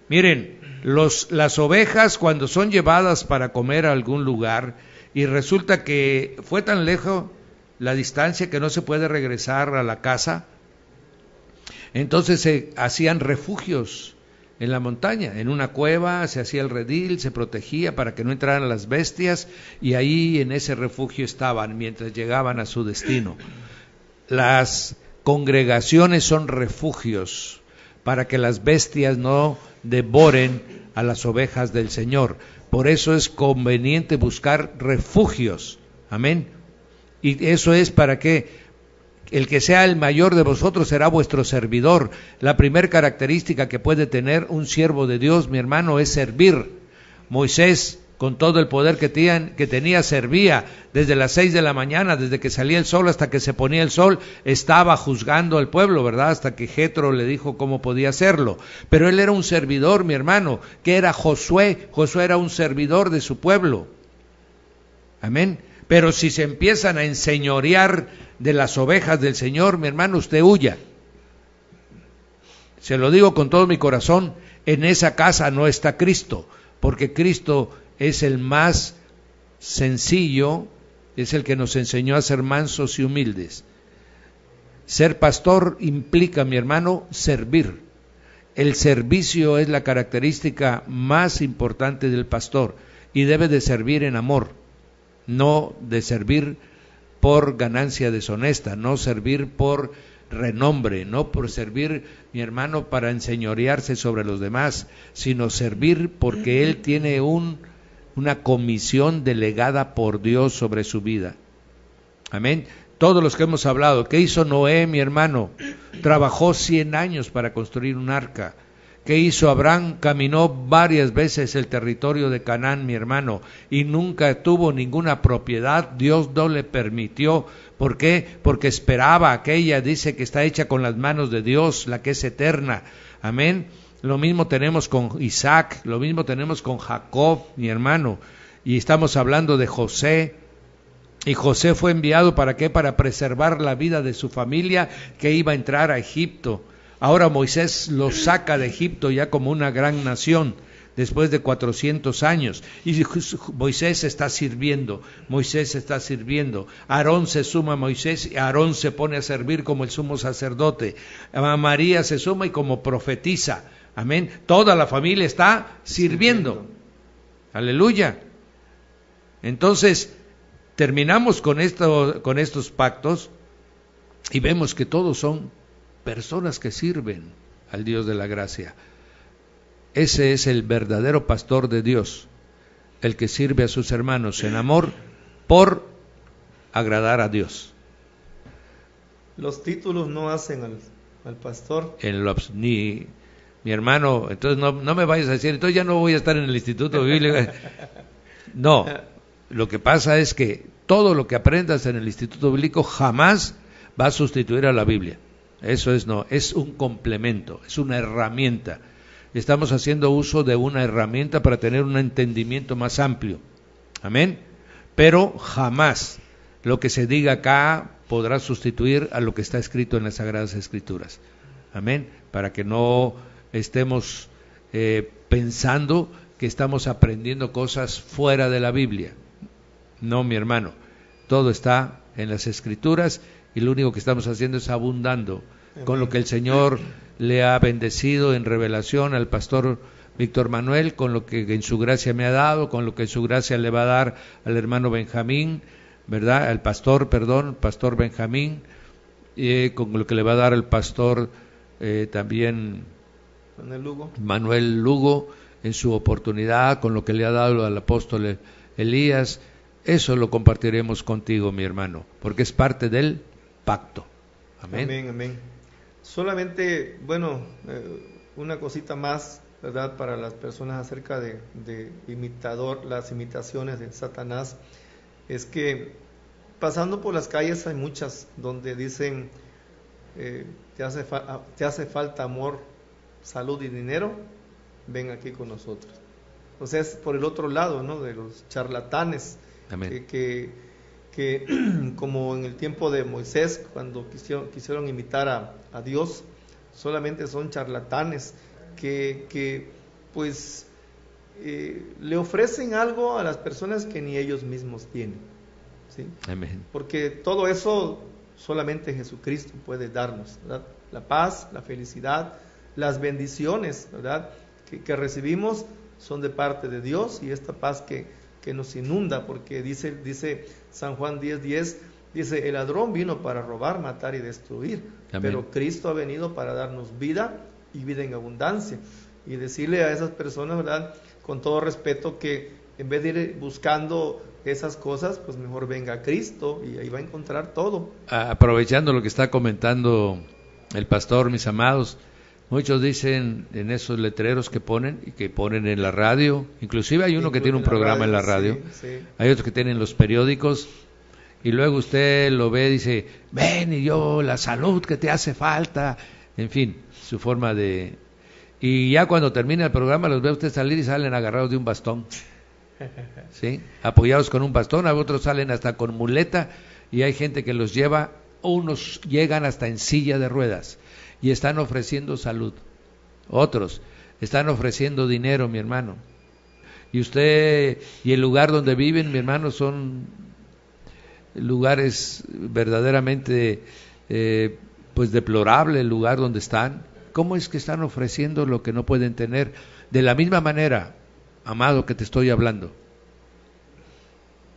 Miren, las ovejas cuando son llevadas para comer a algún lugar y resulta que fue tan lejos la distancia que no se puede regresar a la casa, entonces se hacían refugios en la montaña, en una cueva se hacía el redil, se protegía para que no entraran las bestias y ahí en ese refugio estaban mientras llegaban a su destino. Las congregaciones son refugios para que las bestias no devoren a las ovejas del Señor. Por eso es conveniente buscar refugios. Amén. Y eso es para que el que sea el mayor de vosotros será vuestro servidor. La primera característica que puede tener un siervo de Dios, mi hermano, es servir. Moisés, con todo el poder que tenía, servía desde las 6 de la mañana, desde que salía el sol hasta que se ponía el sol, estaba juzgando al pueblo, ¿verdad? Hasta que Jetro le dijo cómo podía hacerlo. Pero él era un servidor, mi hermano. ¿Qué era Josué? Josué era un servidor de su pueblo. Amén. Pero si se empiezan a enseñorear de las ovejas del Señor, mi hermano, usted huya. Se lo digo con todo mi corazón, en esa casa no está Cristo, porque Cristo es el más sencillo, es el que nos enseñó a ser mansos y humildes. Ser pastor implica, mi hermano, servir. El servicio es la característica más importante del pastor y debe de servir en amor, no de servir por ganancia deshonesta, no servir por renombre, no por servir, mi hermano, para enseñorearse sobre los demás, sino servir porque él tiene una comisión delegada por Dios sobre su vida. Amén. Todos los que hemos hablado, ¿qué hizo Noé, mi hermano? Trabajó 100 años para construir un arca. ¿Qué hizo Abraham? Caminó varias veces el territorio de Canaán, mi hermano, y nunca tuvo ninguna propiedad. Dios no le permitió. ¿Por qué? Porque esperaba aquella, dice que está hecha con las manos de Dios, la que es eterna. Amén. Lo mismo tenemos con Isaac, lo mismo tenemos con Jacob, mi hermano. Y estamos hablando de José. Y José fue enviado, ¿para qué? Para preservar la vida de su familia que iba a entrar a Egipto. Ahora Moisés los saca de Egipto ya como una gran nación, después de 400 años. Y Moisés está sirviendo, Aarón se suma a Moisés, y Aarón se pone a servir como el sumo sacerdote. María se suma y como profetiza. Amén. Toda la familia está sirviendo. Aleluya. Entonces, terminamos con estos pactos y vemos que todos son personas que sirven al Dios de la gracia. Ese es el verdadero pastor de Dios, el que sirve a sus hermanos en amor por agradar a Dios. Los títulos no hacen al pastor. Mi hermano, entonces no me vayas a decir, entonces ya no voy a estar en el instituto bíblico. No, lo que pasa es que todo lo que aprendas en el instituto bíblico jamás va a sustituir a la Biblia. Eso es un complemento, es una herramienta. Estamos haciendo uso de una herramienta para tener un entendimiento más amplio. Amén. Pero jamás lo que se diga acá podrá sustituir a lo que está escrito en las Sagradas Escrituras. Amén. Para que no estemos pensando que estamos aprendiendo cosas fuera de la Biblia. No, mi hermano. Todo está en las Escrituras. Y lo único que estamos haciendo es abundando con lo que el Señor le ha bendecido en revelación al pastor Víctor Manuel, con lo que en su gracia me ha dado, con lo que en su gracia le va a dar al hermano Benjamín, ¿verdad? Al pastor Benjamín, con lo que le va a dar al pastor también Manuel Lugo en su oportunidad, con lo que le ha dado al apóstol Elías. Eso lo compartiremos contigo, mi hermano, porque es parte del pacto. Amén. Amén, amén. Solamente, una cosita más, ¿verdad? Para las personas acerca de las imitaciones de Satanás, es que pasando por las calles hay muchas donde dicen, te hace falta amor, salud y dinero, ven aquí con nosotros. O sea, es por el otro lado, ¿no? De los charlatanes. Amén. Que como en el tiempo de Moisés, cuando quisieron imitar a Dios, solamente son charlatanes que le ofrecen algo a las personas que ni ellos mismos tienen, ¿sí? Amén. Porque todo eso solamente Jesucristo puede darnos, ¿verdad? La paz, la felicidad, las bendiciones, ¿verdad? Que recibimos son de parte de Dios, y esta paz que nos inunda, porque dice San Juan 10:10, dice, el ladrón vino para robar, matar y destruir. Amén. Pero Cristo ha venido para darnos vida y vida en abundancia. Y decirle a esas personas, ¿verdad?, con todo respeto, que en vez de ir buscando esas cosas, pues mejor venga a Cristo y ahí va a encontrar todo. Aprovechando lo que está comentando el pastor, mis amados, muchos dicen en esos letreros que ponen y que ponen en la radio, inclusive hay uno que tiene un programa en la radio, sí. Hay otros que tienen los periódicos, y luego usted lo ve y dice, ven, y yo, la salud que te hace falta, en fin, su forma de... Y ya cuando termina el programa los ve usted salir y salen agarrados de un bastón, ¿sí? Apoyados con un bastón, a otros salen hasta con muleta, y hay gente que los lleva, unos llegan hasta en silla de ruedas, y están ofreciendo salud. Otros están ofreciendo dinero, mi hermano. Y usted y el lugar donde viven, mi hermano, son lugares verdaderamente deplorable el lugar donde están. ¿Cómo es que están ofreciendo lo que no pueden tener? De la misma manera, amado, que te estoy hablando.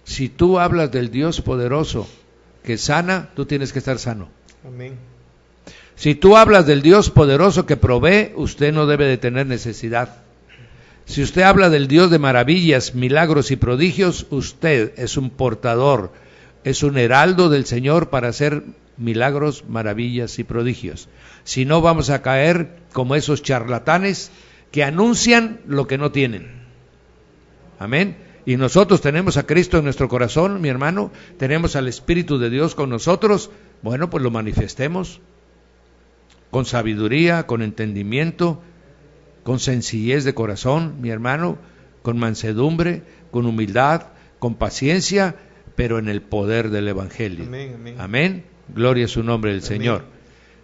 Si tú hablas del Dios poderoso que sana, tú tienes que estar sano. Amén. Si tú hablas del Dios poderoso que provee, usted no debe de tener necesidad. Si usted habla del Dios de maravillas, milagros y prodigios, usted es un portador, es un heraldo del Señor para hacer milagros, maravillas y prodigios. Si no, vamos a caer como esos charlatanes que anuncian lo que no tienen. Amén. Y nosotros tenemos a Cristo en nuestro corazón, mi hermano, tenemos al Espíritu de Dios con nosotros. Bueno, pues lo manifestemos con sabiduría, con entendimiento, con sencillez de corazón, mi hermano, con mansedumbre, con humildad, con paciencia, pero en el poder del Evangelio. Amén, amén. Amén. Gloria a su nombre del Señor.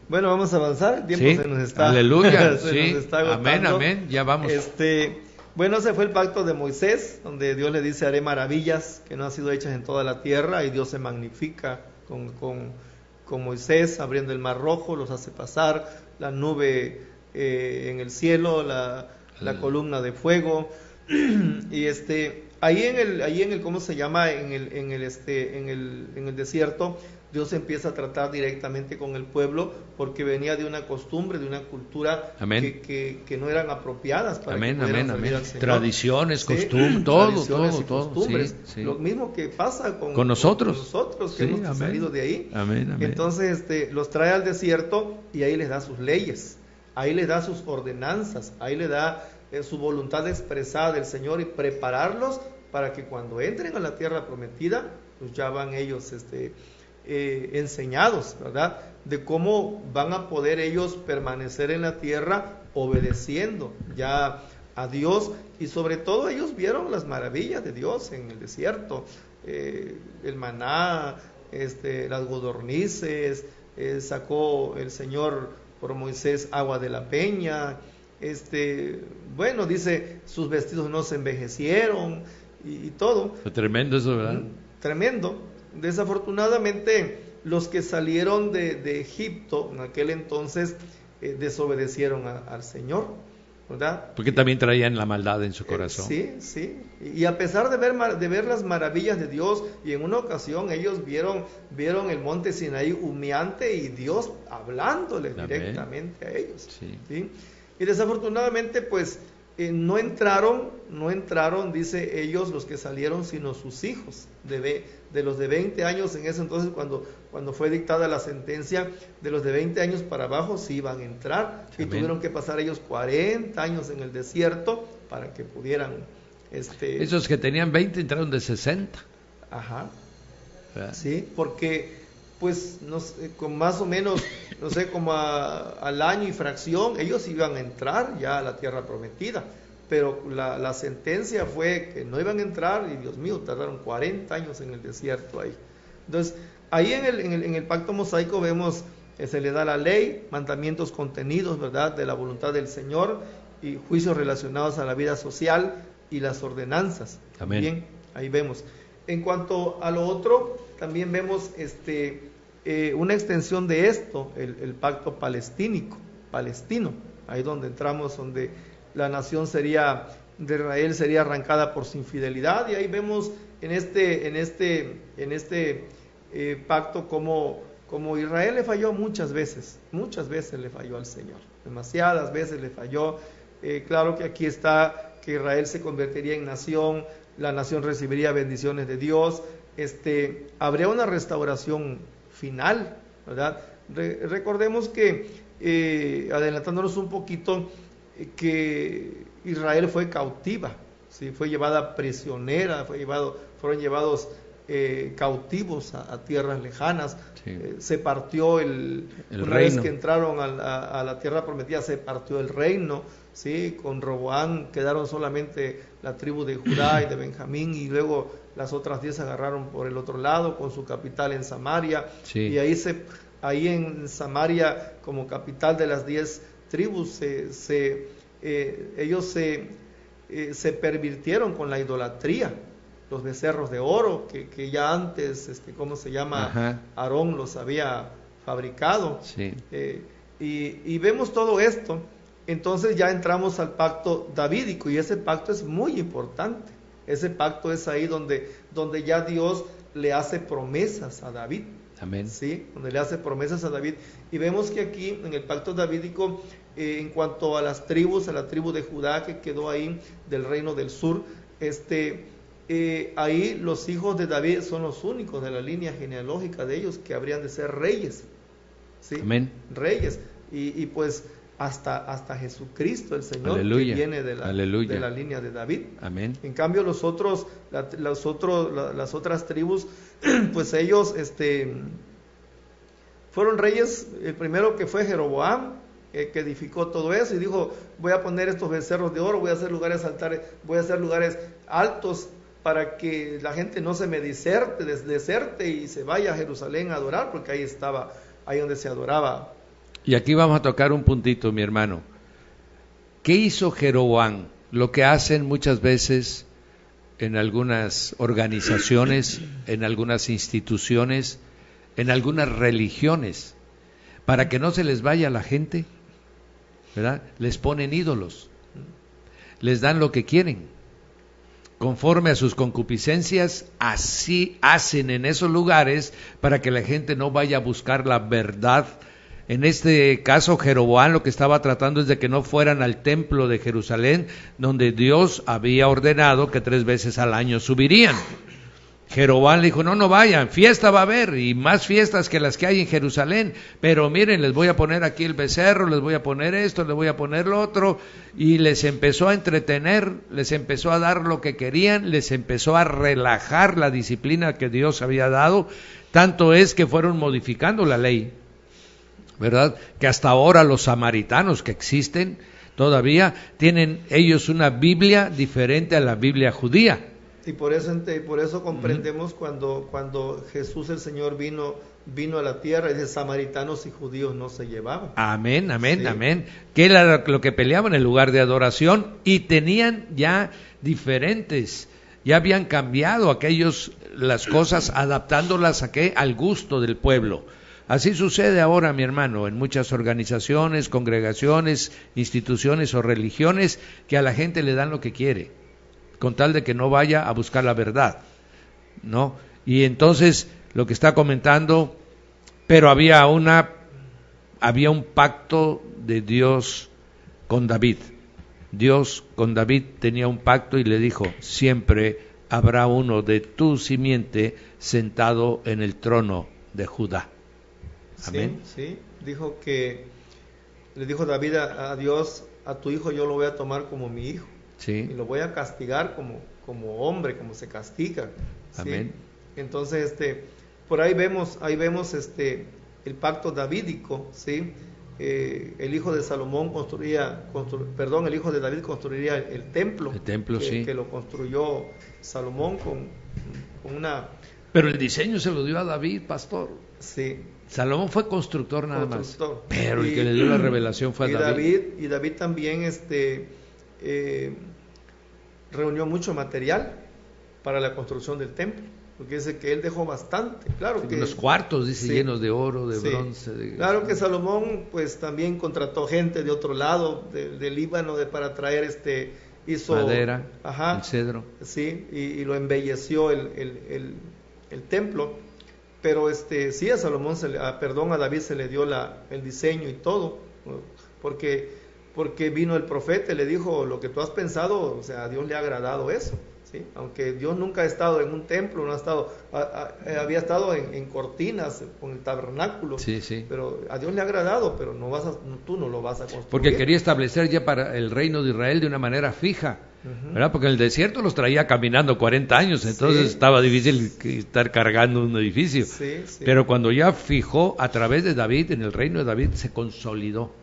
Bueno, vamos a avanzar. El tiempo Sí, se nos está. aleluya. se Sí. nos está agotando. Amén, amén. Ya vamos. Bueno, ese fue el pacto de Moisés, donde Dios le dice: haré maravillas que no han sido hechas en toda la tierra, y Dios se magnifica con Moisés, abriendo el mar rojo, los hace pasar, la nube en el cielo, la columna de fuego, y ahí en el ¿cómo se llama? En el desierto, Dios empieza a tratar directamente con el pueblo, porque venía de una costumbre, de una cultura que no eran apropiadas para que pudieran servir al Señor. Tradiciones, Sí, costumbres, todo. costumbres. Sí. Lo mismo que pasa con nosotros. que hemos salido de ahí. Amén. Entonces los trae al desierto y ahí les da sus leyes, ahí les da sus ordenanzas, ahí les da su voluntad expresada del Señor, y prepararlos para que cuando entren a la tierra prometida, pues ya van ellos enseñados, ¿verdad? De cómo van a poder ellos permanecer en la tierra obedeciendo ya a Dios, y sobre todo ellos vieron las maravillas de Dios en el desierto, el maná, las codornices, sacó el Señor por Moisés agua de la peña, bueno, dice, sus vestidos no se envejecieron y todo. Fue tremendo eso, ¿verdad? Tremendo. Desafortunadamente, los que salieron de Egipto en aquel entonces desobedecieron al Señor, ¿verdad? Porque también traían la maldad en su corazón. Sí. Y a pesar de ver las maravillas de Dios, y en una ocasión ellos vieron el monte Sinaí humeante y Dios hablándole directamente a ellos. ¿Sí? Y desafortunadamente, pues, no entraron, dice ellos, los que salieron, sino sus hijos, de los de 20 años en ese entonces, cuando fue dictada la sentencia, de los de 20 años para abajo sí iban a entrar. Amén. Y tuvieron que pasar ellos 40 años en el desierto para que pudieran... Esos que tenían 20 entraron de 60. Ajá. ¿Verdad? Sí, porque pues con más o menos, no sé, como al año y fracción, ellos iban a entrar ya a la tierra prometida, pero la sentencia fue que no iban a entrar, y Dios mío, tardaron 40 años en el desierto ahí. Entonces, ahí en el pacto mosaico vemos, se le da la ley, mandamientos contenidos, ¿verdad?, de la voluntad del Señor, y juicios relacionados a la vida social y las ordenanzas. Amén. Bien, ahí vemos. En cuanto a lo otro, también vemos una extensión de esto, el pacto palestino, ahí donde entramos, donde la nación de Israel sería arrancada por su infidelidad, y ahí vemos en este pacto como Israel le falló muchas veces le falló al Señor, demasiadas veces le falló. Claro que aquí está que Israel se convertiría en nación, la nación recibiría bendiciones de Dios, habría una restauración final, ¿verdad? Recordemos que, adelantándonos un poquito, que Israel fue cautiva, ¿sí? Fue llevada prisionera, fueron llevados cautivos a tierras lejanas. Sí. Se partió una vez que entraron a la tierra prometida, se partió el reino, ¿sí? Con Roboán quedaron solamente la tribu de Judá y de Benjamín, y luego las otras 10 agarraron por el otro lado, con su capital en Samaria. Sí. Y ahí en Samaria, como capital de las 10 tribus, ellos se pervirtieron con la idolatría, los becerros de oro que ya antes, ¿cómo se llama? Ajá. Aarón los había fabricado. Sí. Y vemos todo esto. Entonces ya entramos al pacto davídico, y ese pacto es muy importante. Ese pacto es ahí donde ya Dios le hace promesas a David. Amén. ¿Sí? Donde le hace promesas a David. Y vemos que aquí, en el pacto davídico, en cuanto a las tribus, a la tribu de Judá que quedó ahí del reino del sur, ahí los hijos de David son los únicos de la línea genealógica de ellos que habrían de ser reyes. ¿Sí? Amén. Reyes. Y pues hasta Jesucristo, el Señor, Aleluya. que viene de la línea de David. Amén. En cambio, las otras tribus, pues ellos fueron reyes. El primero que fue Jeroboam, que edificó todo eso y dijo: voy a poner estos becerros de oro, voy a hacer lugares altos para que la gente no se me deserte y se vaya a Jerusalén a adorar, porque ahí estaba, ahí donde se adoraba. Y aquí vamos a tocar un puntito, mi hermano. ¿Qué hizo Jeroboam? Lo que hacen muchas veces en algunas organizaciones, en algunas instituciones, en algunas religiones, para que no se les vaya la gente, ¿verdad? Les ponen ídolos, les dan lo que quieren, conforme a sus concupiscencias. Así hacen en esos lugares para que la gente no vaya a buscar la verdad. En este caso, Jeroboam lo que estaba tratando es de que no fueran al templo de Jerusalén, donde Dios había ordenado que 3 veces al año subirían. Jeroboam le dijo: no vayan, fiesta va a haber, y más fiestas que las que hay en Jerusalén, pero miren, les voy a poner aquí el becerro, les voy a poner esto, les voy a poner lo otro, y les empezó a entretener, les empezó a dar lo que querían, les empezó a relajar la disciplina que Dios había dado. Tanto es que fueron modificando la ley, ¿verdad? Que hasta ahora los samaritanos que existen todavía tienen ellos una Biblia diferente a la Biblia judía. Y por eso comprendemos cuando Jesús el Señor vino a la tierra, dice: samaritanos y judíos no se llevaban. Amén, amén, sí. Amén. Que era lo que peleaban en el lugar de adoración, y tenían ya diferentes, ya habían cambiado aquellos las cosas, adaptándolas al gusto del pueblo. Así sucede ahora, mi hermano, en muchas organizaciones, congregaciones, instituciones o religiones, que a la gente le dan lo que quiere, con tal de que no vaya a buscar la verdad, ¿no? Y entonces lo que está comentando, pero había un pacto de Dios con David. Dios con David tenía un pacto y le dijo: siempre habrá uno de tu simiente sentado en el trono de Judá. Amén. Sí. Le dijo David a Dios: a tu hijo yo lo voy a tomar como mi hijo. Sí. Y lo voy a castigar como hombre, como se castiga. ¿Sí? Amén. Entonces, por ahí vemos el pacto davídico, ¿sí? El hijo de Salomón el hijo de David construiría el templo. El templo, sí. Que lo construyó Salomón con una... Pero el diseño se lo dio a David, pastor. Sí. Salomón fue constructor nada más. Pero el que le dio la revelación fue a David. Y David también reunió mucho material para la construcción del templo, porque dice que él dejó bastante, claro, que los cuartos, dice, sí, llenos de oro, de bronce. Claro que Salomón pues también contrató gente de otro lado, del Líbano, para traer hizo madera, el cedro. Sí, y lo embelleció el templo. Pero sí, a David se le dio el diseño y todo, porque vino el profeta y le dijo: lo que tú has pensado, o sea, a Dios le ha agradado eso, ¿sí? Aunque Dios nunca ha estado en un templo, había estado en cortinas con el tabernáculo, sí. Pero a Dios le ha agradado, pero tú no lo vas a construir. Porque quería establecer ya para el reino de Israel de una manera fija, ¿verdad? Porque en el desierto los traía caminando 40 años, entonces estaba difícil estar cargando un edificio. Sí. Pero cuando ya fijó a través de David, en el reino de David se consolidó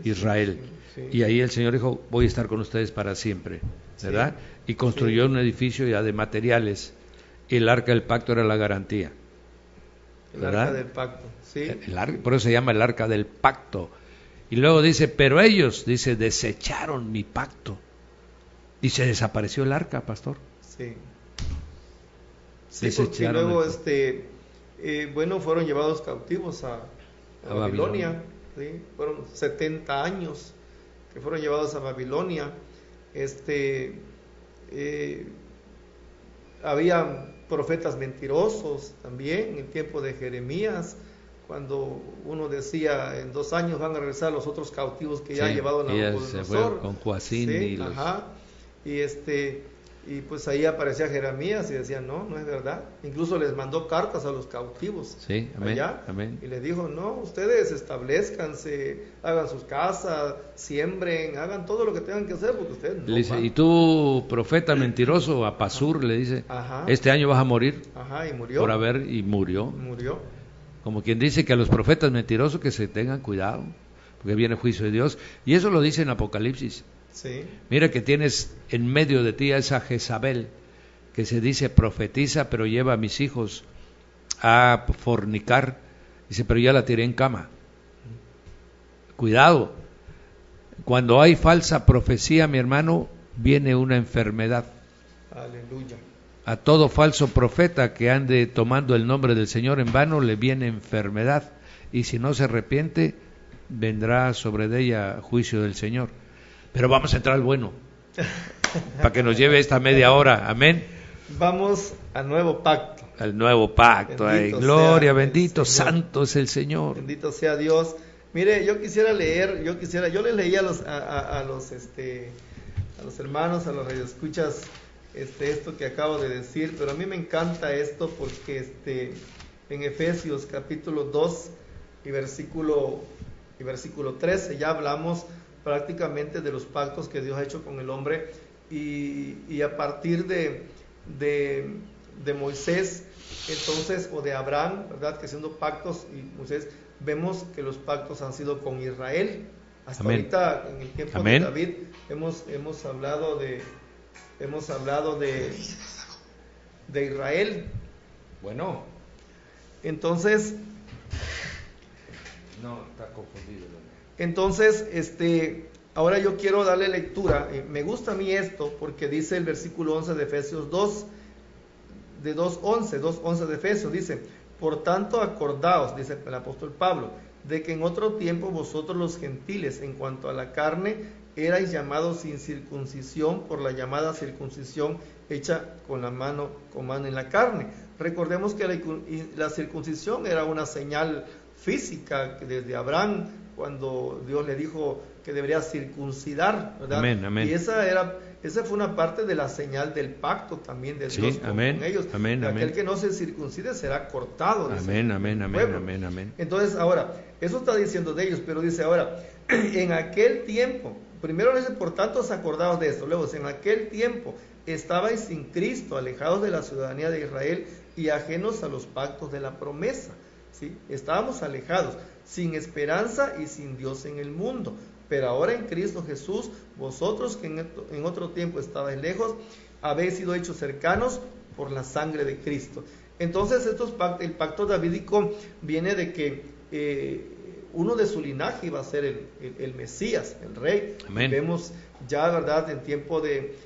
Israel. Sí. Y ahí el Señor dijo: voy a estar con ustedes para siempre, ¿verdad? Sí. Y construyó un edificio ya de materiales, y el arca del pacto era la garantía. El arca del pacto, sí. Por eso se llama el arca del pacto. Y luego dice: pero ellos, dice, desecharon mi pacto. Y se desapareció el arca, pastor. Sí. Sí, porque luego fueron llevados cautivos a Babilonia. ¿Sí? Fueron 70 años que fueron llevados a Babilonia. Había profetas mentirosos también, en el tiempo de Jeremías, cuando uno decía, en 2 años van a regresar los otros cautivos que ya ha llevado Nabucodonosor. Con Joacín, sí, y los... y pues ahí aparecía Jeremías y decía, no es verdad. Incluso les mandó cartas a los cautivos, sí, amén, allá, amén. Y les dijo, no, ustedes establezcanse, hagan sus casas, siembren, hagan todo lo que tengan que hacer, porque ustedes no Le dice, van. y tú, profeta mentiroso, a Pasur, le dice, este año vas a morir. Y murió. Y murió. Murió. Como quien dice que a los profetas mentirosos que se tengan cuidado, porque viene el juicio de Dios. Y eso lo dice en Apocalipsis. Sí. Mira que tienes en medio de ti a esa Jezabel, que se dice profetiza, pero lleva a mis hijos a fornicar. Dice, pero ya la tiré en cama. Cuidado. Cuando hay falsa profecía, mi hermano, viene una enfermedad. Aleluya. A todo falso profeta que ande tomando el nombre del Señor en vano, le viene enfermedad. Y si no se arrepiente, vendrá sobre de ella juicio del Señor. Pero vamos a entrar al bueno, para que nos lleve esta media hora, amén. Vamos al nuevo pacto. Al nuevo pacto, ay, gloria, bendito, santo es el Señor. Bendito sea Dios. Mire, yo quisiera leer, yo les leí a los hermanos, a los radioescuchas, esto que acabo de decir, pero a mí me encanta esto porque en Efesios capítulo 2 y versículo 13 ya hablamos prácticamente de los pactos que Dios ha hecho con el hombre, y a partir de Moisés, entonces, o de Abraham, ¿verdad? Que haciendo pactos, y Moisés, vemos que los pactos han sido con Israel. Hasta ahorita, en el tiempo de David, hemos hablado de Israel. Bueno. Entonces, no, está confundido. Entonces, ahora yo quiero darle lectura. Me gusta a mí esto porque dice el versículo 11 de Efesios 2, de 2:11 de Efesios, dice, por tanto acordaos, dice el apóstol Pablo, de que en otro tiempo vosotros los gentiles, en cuanto a la carne, erais llamados sin circuncisión por la llamada circuncisión hecha con mano en la carne. Recordemos que la circuncisión era una señal física que desde Abraham, cuando Dios le dijo que debería circuncidar, ¿verdad? Amén, amén. Y esa fue una parte de la señal del pacto también de Dios con ellos. Amén, aquel amén. que no se circuncide será cortado. Amén, amén, amén. Entonces ahora, eso está diciendo de ellos, pero dice ahora, en aquel tiempo, primero dice, por tanto os acordaos de esto, luego dice, en aquel tiempo estabais sin Cristo, alejados de la ciudadanía de Israel y ajenos a los pactos de la promesa. ¿Sí? Estábamos alejados, sin esperanza y sin Dios en el mundo. Pero ahora en Cristo Jesús, vosotros que en otro tiempo estabais lejos, habéis sido hechos cercanos por la sangre de Cristo. Entonces el pacto davídico viene de que uno de su linaje iba a ser el Mesías, el Rey. Amén. Vemos ya, ¿verdad?, en tiempo de,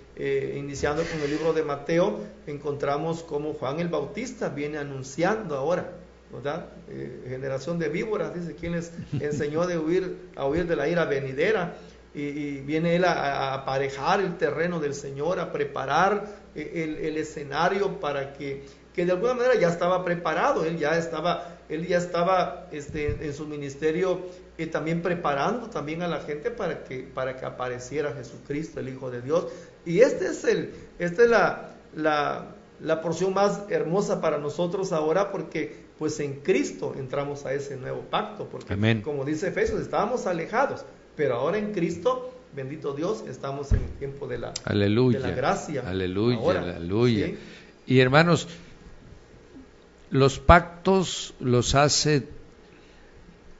iniciando con el libro de Mateo, encontramos cómo Juan el Bautista viene anunciando ahora, ¿verdad? Generación de víboras, dice, quien les enseñó a huir de la ira venidera, y viene él a aparejar el terreno del Señor, a preparar el escenario para que de alguna manera ya estaba preparado, él ya estaba en su ministerio, también preparando también a la gente para que apareciera Jesucristo, el Hijo de Dios. Y esta es la porción más hermosa para nosotros ahora, porque pues en Cristo entramos a ese nuevo pacto, porque amén, como dice Efesios, estábamos alejados, pero ahora en Cristo, bendito Dios, estamos en el tiempo de la gracia. Aleluya, ahora, aleluya. ¿sí? Y hermanos, los pactos los hace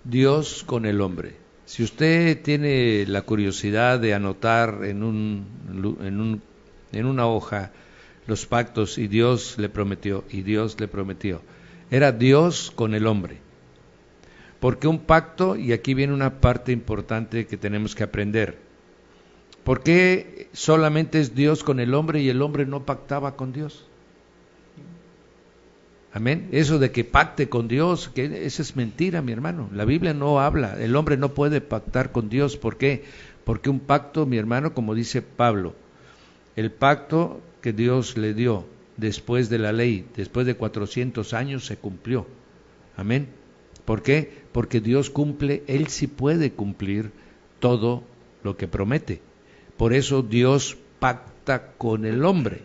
Dios con el hombre. Si usted tiene la curiosidad de anotar en una hoja los pactos, y Dios le prometió, era Dios con el hombre. Porque un pacto, y aquí viene una parte importante que tenemos que aprender, ¿por qué solamente es Dios con el hombre y el hombre no pactaba con Dios? Amén. Eso de que pacte con Dios, que eso es mentira, mi hermano. La Biblia no habla, el hombre no puede pactar con Dios. ¿Por qué? Porque un pacto, mi hermano, como dice Pablo, el pacto que Dios le dio, después de la ley, después de 400 años se cumplió. Amén. ¿Por qué? Porque Dios cumple, Él sí puede cumplir todo lo que promete. Por eso Dios pacta con el hombre.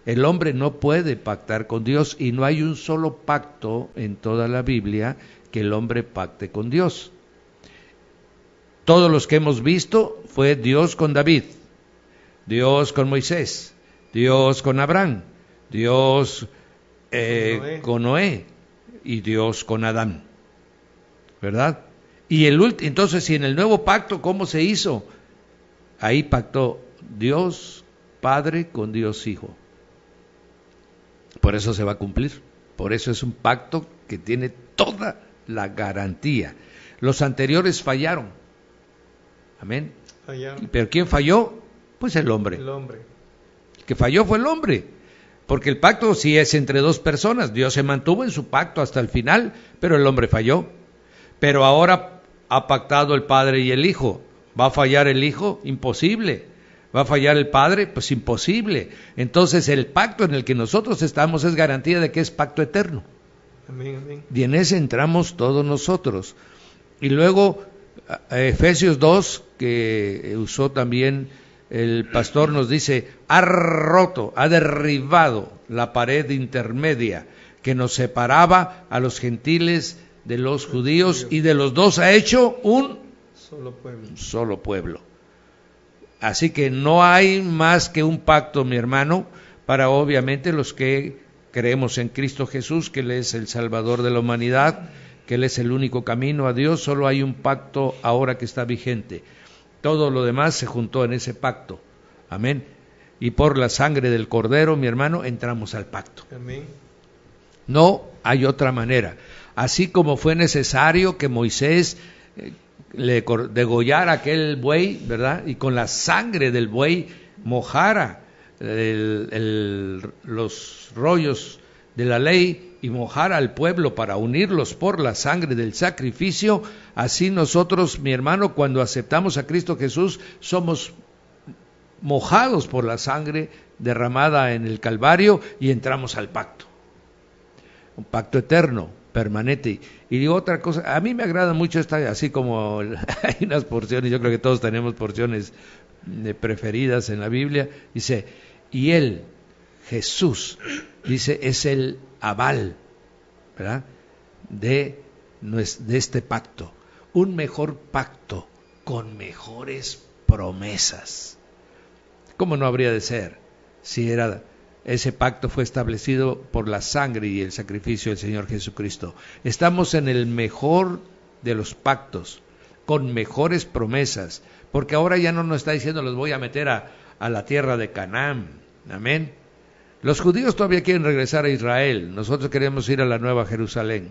El hombre no puede pactar con Dios y no hay un solo pacto en toda la Biblia que el hombre pacte con Dios. Todos los que hemos visto fue Dios con David, Dios con Moisés, Dios con Abraham, Dios con Noé y Dios con Adán, ¿verdad? Y entonces, si en el nuevo pacto, ¿cómo se hizo? Ahí pactó Dios Padre con Dios Hijo. Por eso se va a cumplir. Por eso es un pacto que tiene toda la garantía. Los anteriores fallaron. Amén. Fallaron. ¿Pero quién falló? Pues el hombre. El hombre. El que falló fue el hombre. Porque el pacto sí es entre dos personas. Dios se mantuvo en su pacto hasta el final, pero el hombre falló. Pero ahora ha pactado el Padre y el Hijo. ¿Va a fallar el Hijo? Imposible. ¿Va a fallar el Padre? Pues imposible. Entonces el pacto en el que nosotros estamos es garantía de que es pacto eterno. Amén, amén. Y en ese entramos todos nosotros. Y luego Efesios 2, que usó también el pastor, nos dice, ha roto, ha derribado la pared intermedia que nos separaba a los gentiles de los judíos, y de los dos ha hecho un solo pueblo. Así que no hay más que un pacto, mi hermano, para obviamente los que creemos en Cristo Jesús, que Él es el Salvador de la humanidad, que Él es el único camino a Dios. Solo hay un pacto ahora que está vigente. Todo lo demás se juntó en ese pacto. Amén. Y por la sangre del Cordero, mi hermano, entramos al pacto. Amén. No hay otra manera. Así como fue necesario que Moisés le degollara aquel buey, ¿verdad? Y con la sangre del buey mojara los rollos de la ley y mojara al pueblo para unirlos por la sangre del sacrificio. Así nosotros, mi hermano, cuando aceptamos a Cristo Jesús, somos mojados por la sangre derramada en el Calvario y entramos al pacto. Un pacto eterno, permanente. Y digo otra cosa, a mí me agrada mucho esta, así como hay unas porciones, yo creo que todos tenemos porciones preferidas en la Biblia, dice, y Él, Jesús, dice, es el aval, ¿verdad?, de este pacto, un mejor pacto con mejores promesas. ¿Cómo no habría de ser si ese pacto fue establecido por la sangre y el sacrificio del Señor Jesucristo? Estamos en el mejor de los pactos, con mejores promesas, porque ahora ya no nos está diciendo los voy a meter a la tierra de Canaán. Amén. Los judíos todavía quieren regresar a Israel, nosotros queremos ir a la Nueva Jerusalén.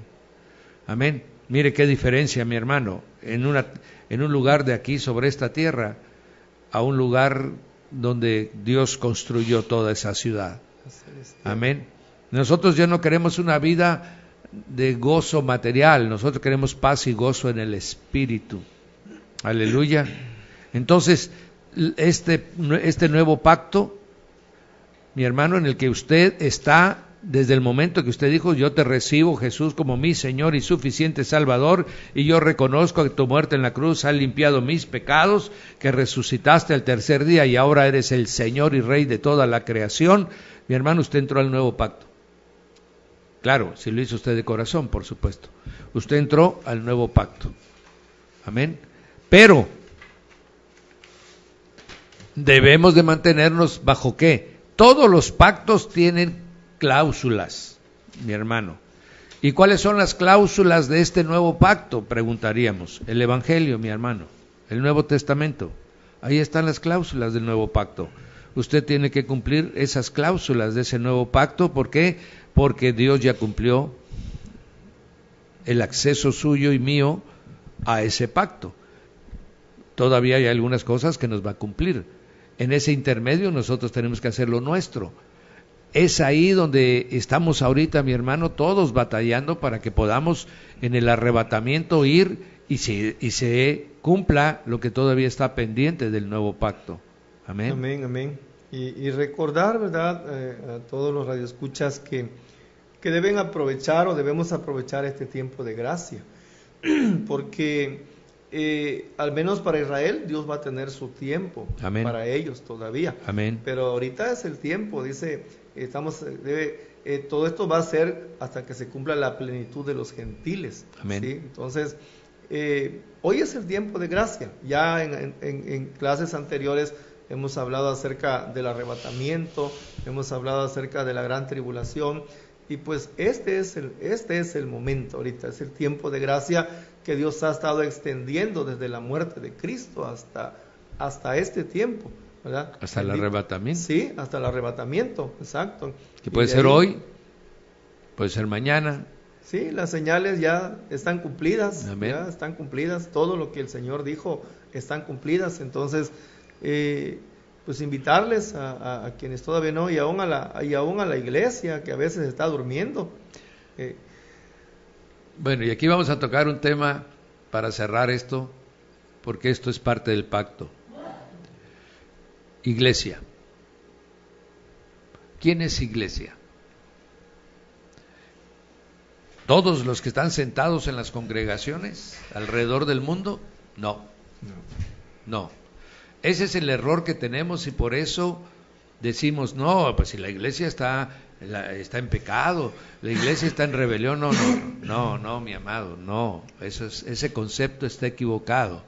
Amén. Mire qué diferencia, mi hermano, en un lugar de aquí sobre esta tierra, a un lugar donde Dios construyó toda esa ciudad. Amén. Nosotros ya no queremos una vida de gozo material, nosotros queremos paz y gozo en el Espíritu. Aleluya. Entonces, este nuevo pacto, mi hermano, en el que usted está desde el momento que usted dijo, yo te recibo, Jesús, como mi Señor y suficiente Salvador, y yo reconozco que tu muerte en la cruz ha limpiado mis pecados, que resucitaste al tercer día y ahora eres el Señor y Rey de toda la creación. Mi hermano, usted entró al nuevo pacto. Claro, si lo hizo usted de corazón, por supuesto. Usted entró al nuevo pacto. Amén. Pero debemos de mantenernos bajo ¿qué? Todos los pactos tienen cláusulas, mi hermano. ¿Y cuáles son las cláusulas de este nuevo pacto? Preguntaríamos. El Evangelio, mi hermano, el Nuevo Testamento. Ahí están las cláusulas del nuevo pacto. Usted tiene que cumplir esas cláusulas de ese nuevo pacto. ¿Por qué? Porque Dios ya cumplió el acceso suyo y mío a ese pacto. Todavía hay algunas cosas que nos va a cumplir. En ese intermedio nosotros tenemos que hacer lo nuestro. Es ahí donde estamos ahorita, mi hermano, todos batallando para que podamos en el arrebatamiento ir y se cumpla lo que todavía está pendiente del nuevo pacto. Amén. Amén, amén. Y recordar, ¿verdad?, a todos los radioescuchas que deben aprovechar o debemos aprovechar este tiempo de gracia, porque al menos para Israel Dios va a tener su tiempo. Amén. Para ellos todavía. Amén. Pero ahorita es el tiempo, dice, todo esto va a ser hasta que se cumpla la plenitud de los gentiles. Amén. ¿Sí? Entonces, hoy es el tiempo de gracia. Ya en clases anteriores hemos hablado acerca del arrebatamiento, hemos hablado acerca de la gran tribulación, y pues este es el momento ahorita, es el tiempo de gracia que Dios ha estado extendiendo desde la muerte de Cristo hasta este tiempo, ¿verdad? Hasta el arrebatamiento. Sí, hasta el arrebatamiento, exacto. Que puede ser hoy, puede ser mañana. Sí, las señales ya están cumplidas. Amén. Ya están cumplidas, todo lo que el Señor dijo están cumplidas. Entonces, pues invitarles a quienes todavía no, y aún a la iglesia que a veces está durmiendo. Bueno, y aquí vamos a tocar un tema para cerrar esto, porque esto es parte del pacto. Iglesia. ¿Quién es iglesia? ¿Todos los que están sentados en las congregaciones alrededor del mundo? No. Ese es el error que tenemos, y por eso decimos, no, pues si la iglesia está en pecado, la iglesia está en rebelión. No, mi amado, no, ese concepto está equivocado.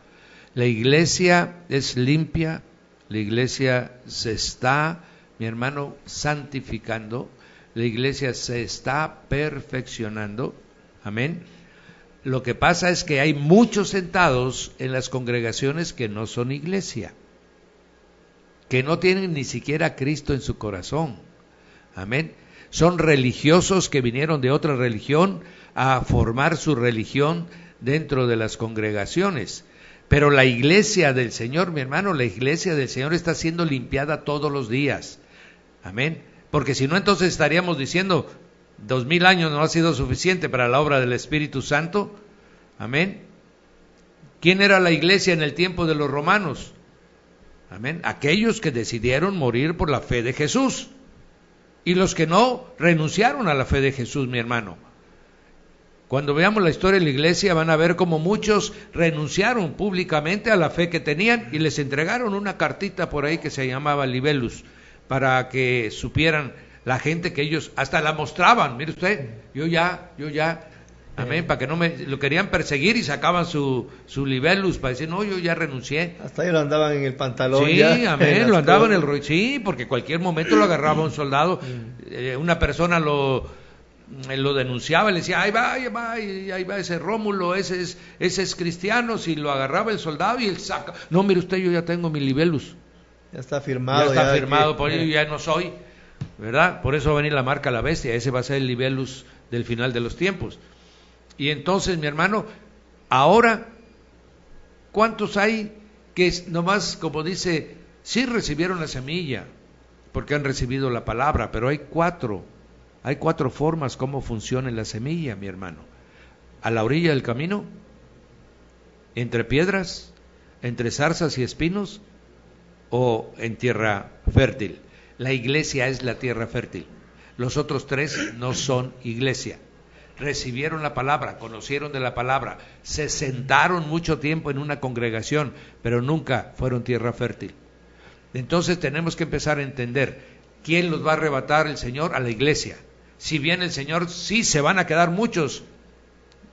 La iglesia es limpia, la iglesia se está, mi hermano, santificando, la iglesia se está perfeccionando, amén. Lo que pasa es que hay muchos sentados en las congregaciones que no son iglesia, que no tienen ni siquiera a Cristo en su corazón, amén. Son religiosos que vinieron de otra religión a formar su religión dentro de las congregaciones. Pero la iglesia del Señor, mi hermano, la iglesia del Señor está siendo limpiada todos los días, amén. Porque si no, entonces estaríamos diciendo 2000 años no ha sido suficiente para la obra del Espíritu Santo, amén. ¿Quién era la iglesia en el tiempo de los romanos? Amén. Aquellos que decidieron morir por la fe de Jesús, y los que no renunciaron a la fe de Jesús, mi hermano. Cuando veamos la historia de la iglesia van a ver cómo muchos renunciaron públicamente a la fe que tenían y les entregaron una cartita por ahí que se llamaba Libellus, para que supieran la gente que ellos hasta la mostraban. Mire usted, yo ya, amén, para que no lo querían perseguir y sacaban su Libellus para decir, no, yo ya renuncié. Hasta ellos lo andaban en el pantalón. Sí, ya, amén, lo andaban en el rollo. Sí, porque cualquier momento lo agarraba un soldado, una persona lo denunciaba, le decía, ahí va ese Rómulo, ese es cristiano. Si lo agarraba el soldado y él saca, no, mire usted, yo ya tengo mi Libellus. Ya está firmado. Por ello ya no soy, ¿verdad? Por eso va a venir la marca la bestia, ese va a ser el Libellus del final de los tiempos. Y entonces, mi hermano, ahora, ¿cuántos hay que nomás, como dice, sí recibieron la semilla, porque han recibido la palabra, pero hay cuatro formas cómo funciona la semilla, mi hermano? A la orilla del camino, entre piedras, entre zarzas y espinos, o en tierra fértil. La iglesia es la tierra fértil. Los otros tres no son iglesia. Recibieron la palabra, conocieron de la palabra, se sentaron mucho tiempo en una congregación, pero nunca fueron tierra fértil. Entonces tenemos que empezar a entender, ¿quién los va a arrebatar el Señor? A la iglesia. Si bien el Señor, sí se van a quedar muchos,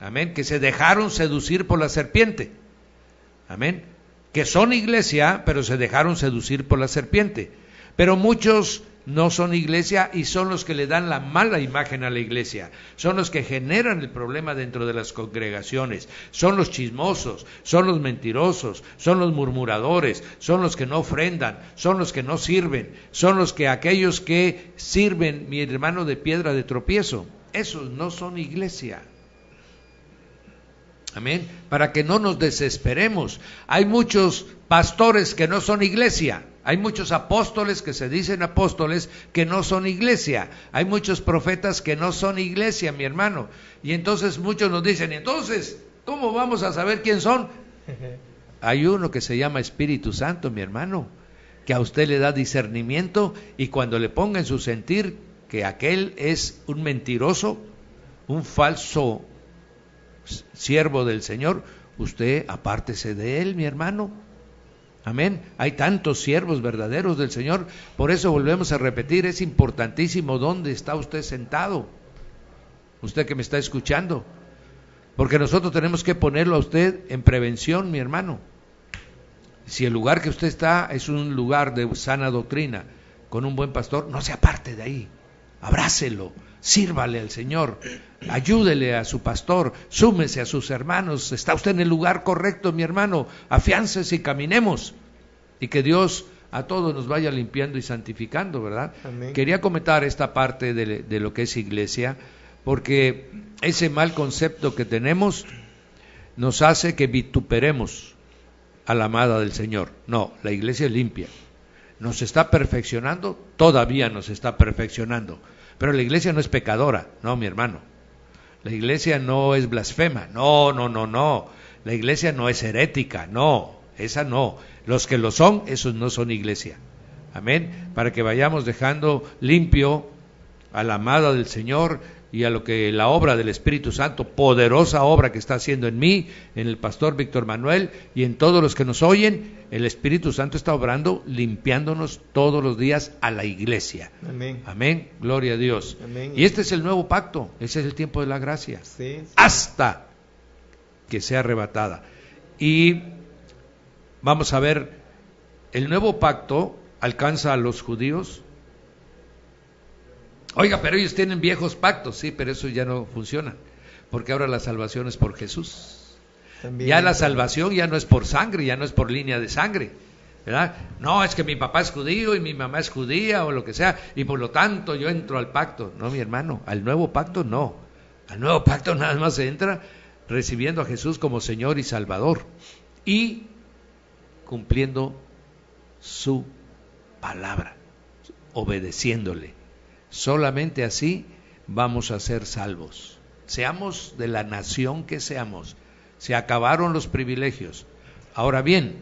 amén, que se dejaron seducir por la serpiente, amén, que son iglesia, pero se dejaron seducir por la serpiente. Pero muchos no son iglesia y son los que le dan la mala imagen a la iglesia, son los que generan el problema dentro de las congregaciones, son los chismosos, son los mentirosos, son los murmuradores, son los que no ofrendan, son los que no sirven, son aquellos que sirven, mi hermano, de piedra de tropiezo. Esos no son iglesia. Amén. Para que no nos desesperemos. Hay muchos pastores que no son iglesia. Hay muchos apóstoles que se dicen apóstoles que no son iglesia. Hay muchos profetas que no son iglesia, mi hermano. Y entonces muchos nos dicen, entonces, ¿cómo vamos a saber quién son? Hay uno que se llama Espíritu Santo, mi hermano, que a usted le da discernimiento, y cuando le ponga en su sentir que aquel es un mentiroso, un falso siervo del Señor, usted apártese de él, mi hermano. Amén. Hay tantos siervos verdaderos del Señor. Por eso volvemos a repetir, es importantísimo dónde está usted sentado, usted que me está escuchando, porque nosotros tenemos que ponerlo a usted en prevención, mi hermano. Si el lugar que usted está es un lugar de sana doctrina, con un buen pastor, no se aparte de ahí, abrácelo, sírvale al Señor, ayúdele a su pastor, súmese a sus hermanos. Está usted en el lugar correcto, mi hermano, afiáncese y caminemos, y que Dios a todos nos vaya limpiando y santificando, ¿verdad? Amén. Quería comentar esta parte de lo que es iglesia, porque ese mal concepto que tenemos nos hace que vituperemos a la amada del Señor. No, la iglesia es limpia. ¿Nos está perfeccionando? Todavía nos está perfeccionando. Pero la iglesia no es pecadora, no, mi hermano. La iglesia no es blasfema, no. La iglesia no es herética, no, esa no. Los que lo son, esos no son iglesia. Amén. Para que vayamos dejando limpio a la amada del Señor y a lo que la obra del Espíritu Santo, poderosa obra que está haciendo en mí, en el pastor Víctor Manuel y en todos los que nos oyen, el Espíritu Santo está obrando, limpiándonos todos los días a la iglesia. Amén. Amén, gloria a Dios. Amén. Y este es el nuevo pacto, ese es el tiempo de la gracia, Sí. hasta que sea arrebatada. Y vamos a ver, el nuevo pacto alcanza a los judíos. Oiga, pero ellos tienen viejos pactos, sí, pero eso ya no funciona, porque ahora la salvación es por Jesús. También. Ya la salvación ya no es por sangre, ya no es por línea de sangre, ¿verdad? No, es que mi papá es judío y mi mamá es judía o lo que sea, y por lo tanto yo entro al pacto. No, mi hermano, al nuevo pacto no. Al nuevo pacto nada más se entra recibiendo a Jesús como Señor y Salvador y cumpliendo su palabra, obedeciéndole. Solamente así vamos a ser salvos. Seamos de la nación que seamos. Se acabaron los privilegios. Ahora bien,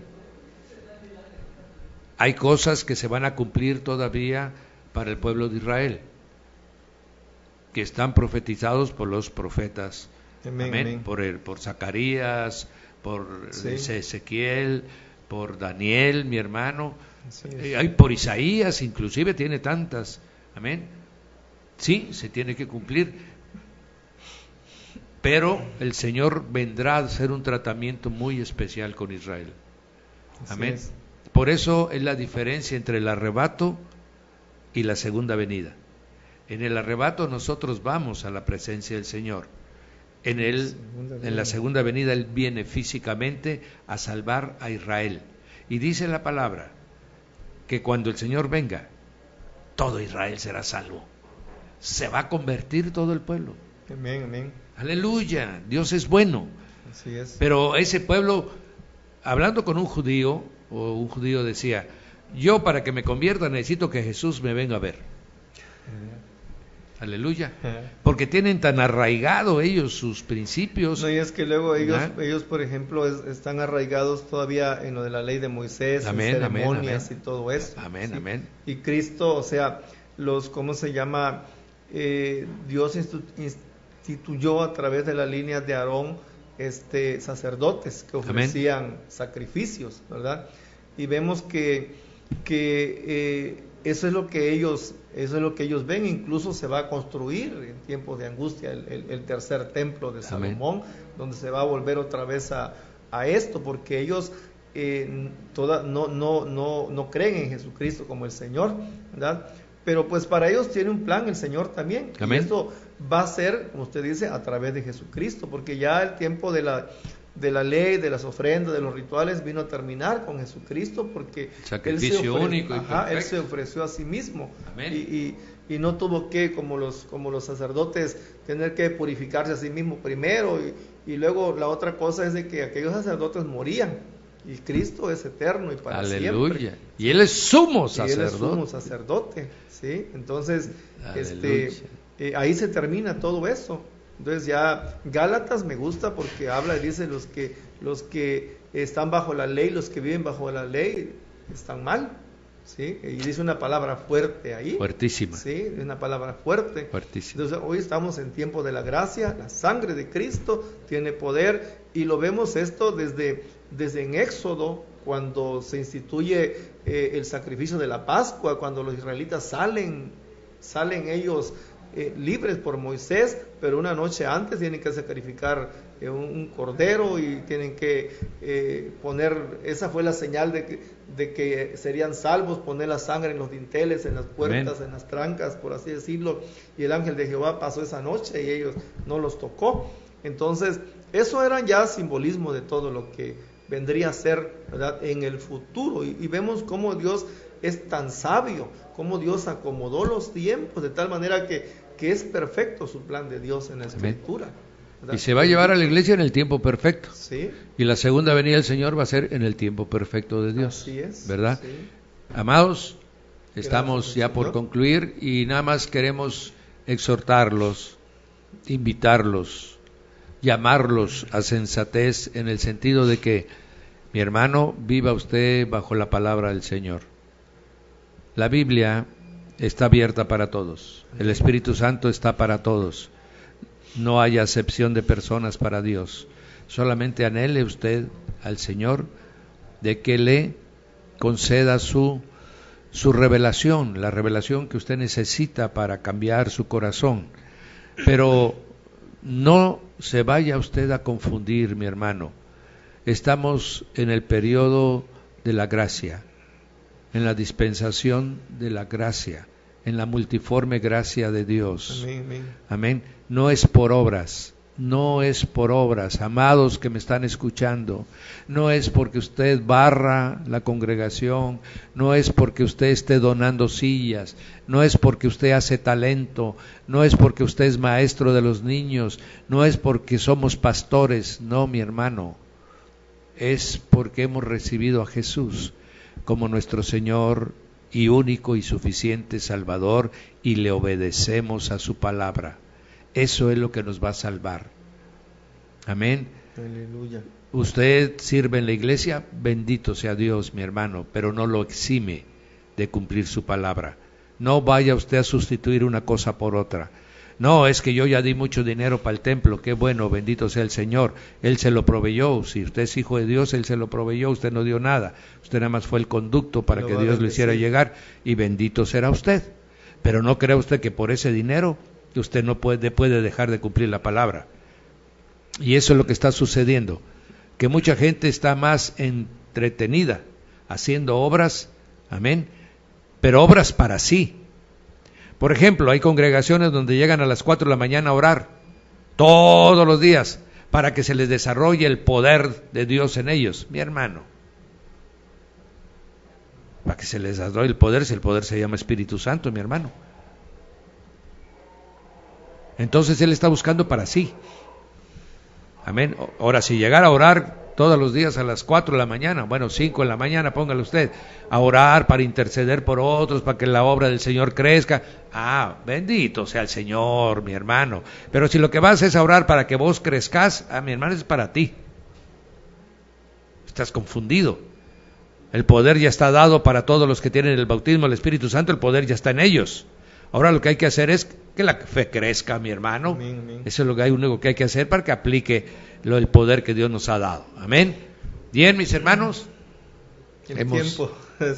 hay cosas que se van a cumplir todavía para el pueblo de Israel, que están profetizados por los profetas. Amén, Amén. amén. Por Zacarías, por Sí. Ezequiel, por Daniel, mi hermano. Así es. Hay por Isaías, inclusive tiene tantas. Amén. Sí, se tiene que cumplir, pero el Señor vendrá a hacer un tratamiento muy especial con Israel. Así Amén. es. Por eso es la diferencia entre el arrebato y la segunda venida. En el arrebato nosotros vamos a la presencia del Señor. En la segunda venida Él viene físicamente a salvar a Israel. Y dice la palabra que cuando el Señor venga, todo Israel será salvo. Se va a convertir todo el pueblo. Amén, amén. Aleluya, Dios es bueno. Así es. Pero ese pueblo, hablando con un judío decía, yo para que me convierta necesito que Jesús me venga a ver. Aleluya. Porque tienen tan arraigado ellos sus principios. No, y es que luego ellos, ¿verdad? por ejemplo, están arraigados todavía en lo de la ley de Moisés, Amén, en amén, ceremonias amén. y todo eso. Amén, ¿sí? amén. Y Cristo, o sea, ¿cómo se llama? Dios instituyó a través de la línea de Aarón sacerdotes que ofrecían sacrificios, ¿verdad? Y vemos que eso es lo que ellos ven. Incluso se va a construir en tiempos de angustia el tercer templo de Salomón, donde se va a volver otra vez a esto, porque ellos no creen en Jesucristo como el Señor, ¿verdad? Pero pues para ellos tiene un plan el Señor también. Amén. Y esto va a ser, como usted dice, a través de Jesucristo, porque ya el tiempo de la ley, de las ofrendas, de los rituales vino a terminar con Jesucristo, porque sacrificio único y perfecto. Él se ofreció a sí mismo. Amén. Y no tuvo que, como los sacerdotes, tener que purificarse a sí mismo primero, y luego la otra cosa es de que aquellos sacerdotes morían, y Cristo es eterno y para Aleluya. siempre. Y Él es sumo sacerdote. Y Él es sumo sacerdote, ¿sí? Entonces, Aleluya. ahí se termina todo eso. Entonces ya Gálatas me gusta porque habla y dice los que están bajo la ley, los que viven bajo la ley están mal, ¿sí? Y dice una palabra fuerte ahí. Fuertísima. Sí, una palabra fuerte. Fuertísima. Entonces hoy estamos en tiempo de la gracia, la sangre de Cristo tiene poder y lo vemos esto desde en Éxodo, cuando se instituye el sacrificio de la Pascua, cuando los israelitas salen ellos libres por Moisés, pero una noche antes tienen que sacrificar un cordero y tienen que poner, esa fue la señal de que serían salvos, poner la sangre en los dinteles, en las puertas, Amén. En las trancas, por así decirlo, y el ángel de Jehová pasó esa noche y ellos no los tocó. Entonces, eso eran ya simbolismo de todo lo que vendría a ser, ¿verdad?, en el futuro, y vemos cómo Dios es tan sabio, cómo Dios acomodó los tiempos de tal manera que es perfecto su plan de Dios en la Escritura, ¿verdad? Y se va a llevar a la iglesia en el tiempo perfecto. Sí. Y la segunda venida del Señor va a ser en el tiempo perfecto de Dios. Así es. ¿Verdad? Sí. Amados, estamos ya por concluir y nada más queremos exhortarlos, invitarlos, llamarlos a sensatez en el sentido de que, mi hermano, viva usted bajo la palabra del Señor. La Biblia está abierta para todos. El Espíritu Santo está para todos. No hay acepción de personas para Dios. Solamente anhele usted al Señor de que le conceda su revelación, la revelación que usted necesita para cambiar su corazón. Pero no se vaya usted a confundir, mi hermano. Estamos en el periodo de la gracia, en la dispensación de la gracia, en la multiforme gracia de Dios. Amén, amén. Amén. No es por obras, no es por obras, amados que me están escuchando, no es porque usted barra la congregación, no es porque usted esté donando sillas, no es porque usted hace talento, no es porque usted es maestro de los niños, no es porque somos pastores, no, mi hermano, es porque hemos recibido a Jesús como nuestro Señor y único y suficiente Salvador y le obedecemos a su palabra. Eso es lo que nos va a salvar. Amén. Aleluya. Usted sirve en la iglesia, bendito sea Dios, mi hermano, pero no lo exime de cumplir su palabra. No vaya usted a sustituir una cosa por otra. No, es que yo ya di mucho dinero para el templo, qué bueno, bendito sea el Señor, Él se lo proveyó, si usted es hijo de Dios, Él se lo proveyó, usted no dio nada, usted nada más fue el conducto para que Dios lo hiciera llegar, y bendito será usted. Pero no crea usted que por ese dinero usted no puede dejar de cumplir la palabra. Y eso es lo que está sucediendo, que mucha gente está más entretenida haciendo obras, amén, pero obras para sí. Por ejemplo, hay congregaciones donde llegan a las 4 de la mañana a orar todos los días para que se les desarrolle el poder de Dios en ellos. Mi hermano, para que se les desarrolle el poder, si el poder se llama Espíritu Santo, mi hermano. Entonces él está buscando para sí. Amén. Ahora, si llegara a orar todos los días a las 4 de la mañana, bueno, 5 de la mañana, póngale usted, a orar para interceder por otros, para que la obra del Señor crezca. Ah, bendito sea el Señor, mi hermano. Pero si lo que vas es a orar para que vos crezcas, mi hermano, es para ti. Estás confundido. El poder ya está dado para todos los que tienen el bautismo del Espíritu Santo, el poder ya está en ellos. Ahora lo que hay que hacer es que la fe crezca, mi hermano. Amén, amén. Eso es lo único que hay que hacer para que aplique el poder que Dios nos ha dado. Amén. Bien, mis hermanos, hemos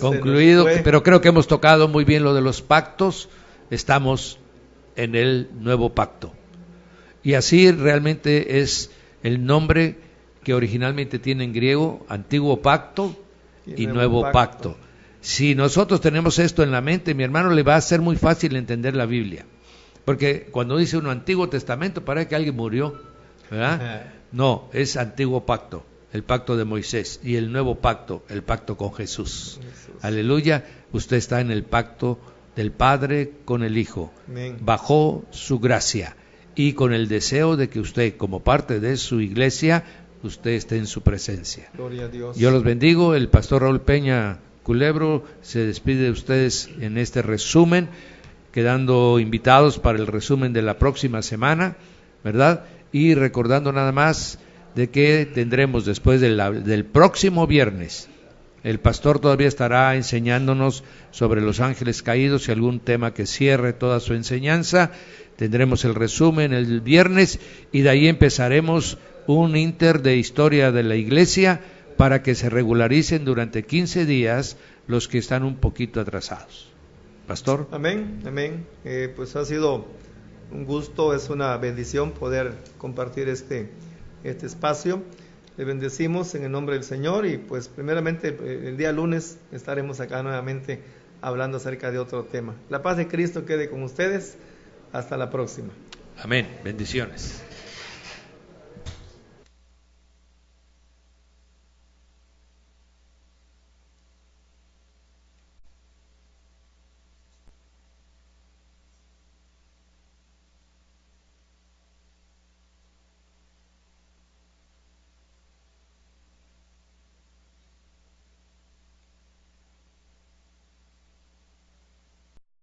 concluido, pero creo que hemos tocado muy bien lo de los pactos. Estamos en el nuevo pacto. Y así realmente es el nombre que originalmente tiene en griego, antiguo pacto y nuevo pacto. Si nosotros tenemos esto en la mente, mi hermano, le va a ser muy fácil entender la Biblia. Porque cuando dice uno Antiguo Testamento, parece que alguien murió, ¿verdad? No, es Antiguo Pacto, el pacto de Moisés, y el Nuevo Pacto, el pacto con Jesús. Aleluya, usted está en el pacto del Padre con el Hijo, Amén. Bajo su gracia, y con el deseo de que usted, como parte de su iglesia, usted esté en su presencia. Gloria a Dios. Yo los bendigo, el pastor Raúl Peña Culebro se despide de ustedes en este resumen, quedando invitados para el resumen de la próxima semana, ¿verdad? Y recordando nada más de que tendremos después del próximo viernes El pastor todavía estará enseñándonos sobre los ángeles caídos y algún tema que cierre toda su enseñanza. Tendremos el resumen el viernes y de ahí empezaremos un inter de historia de la iglesia para que se regularicen durante 15 días los que están un poquito atrasados. Pastor. Amén, amén. Pues ha sido un gusto, es una bendición poder compartir este espacio. Le bendecimos en el nombre del Señor y pues primeramente el día lunes estaremos acá nuevamente hablando acerca de otro tema. La paz de Cristo quede con ustedes. Hasta la próxima. Amén. Bendiciones.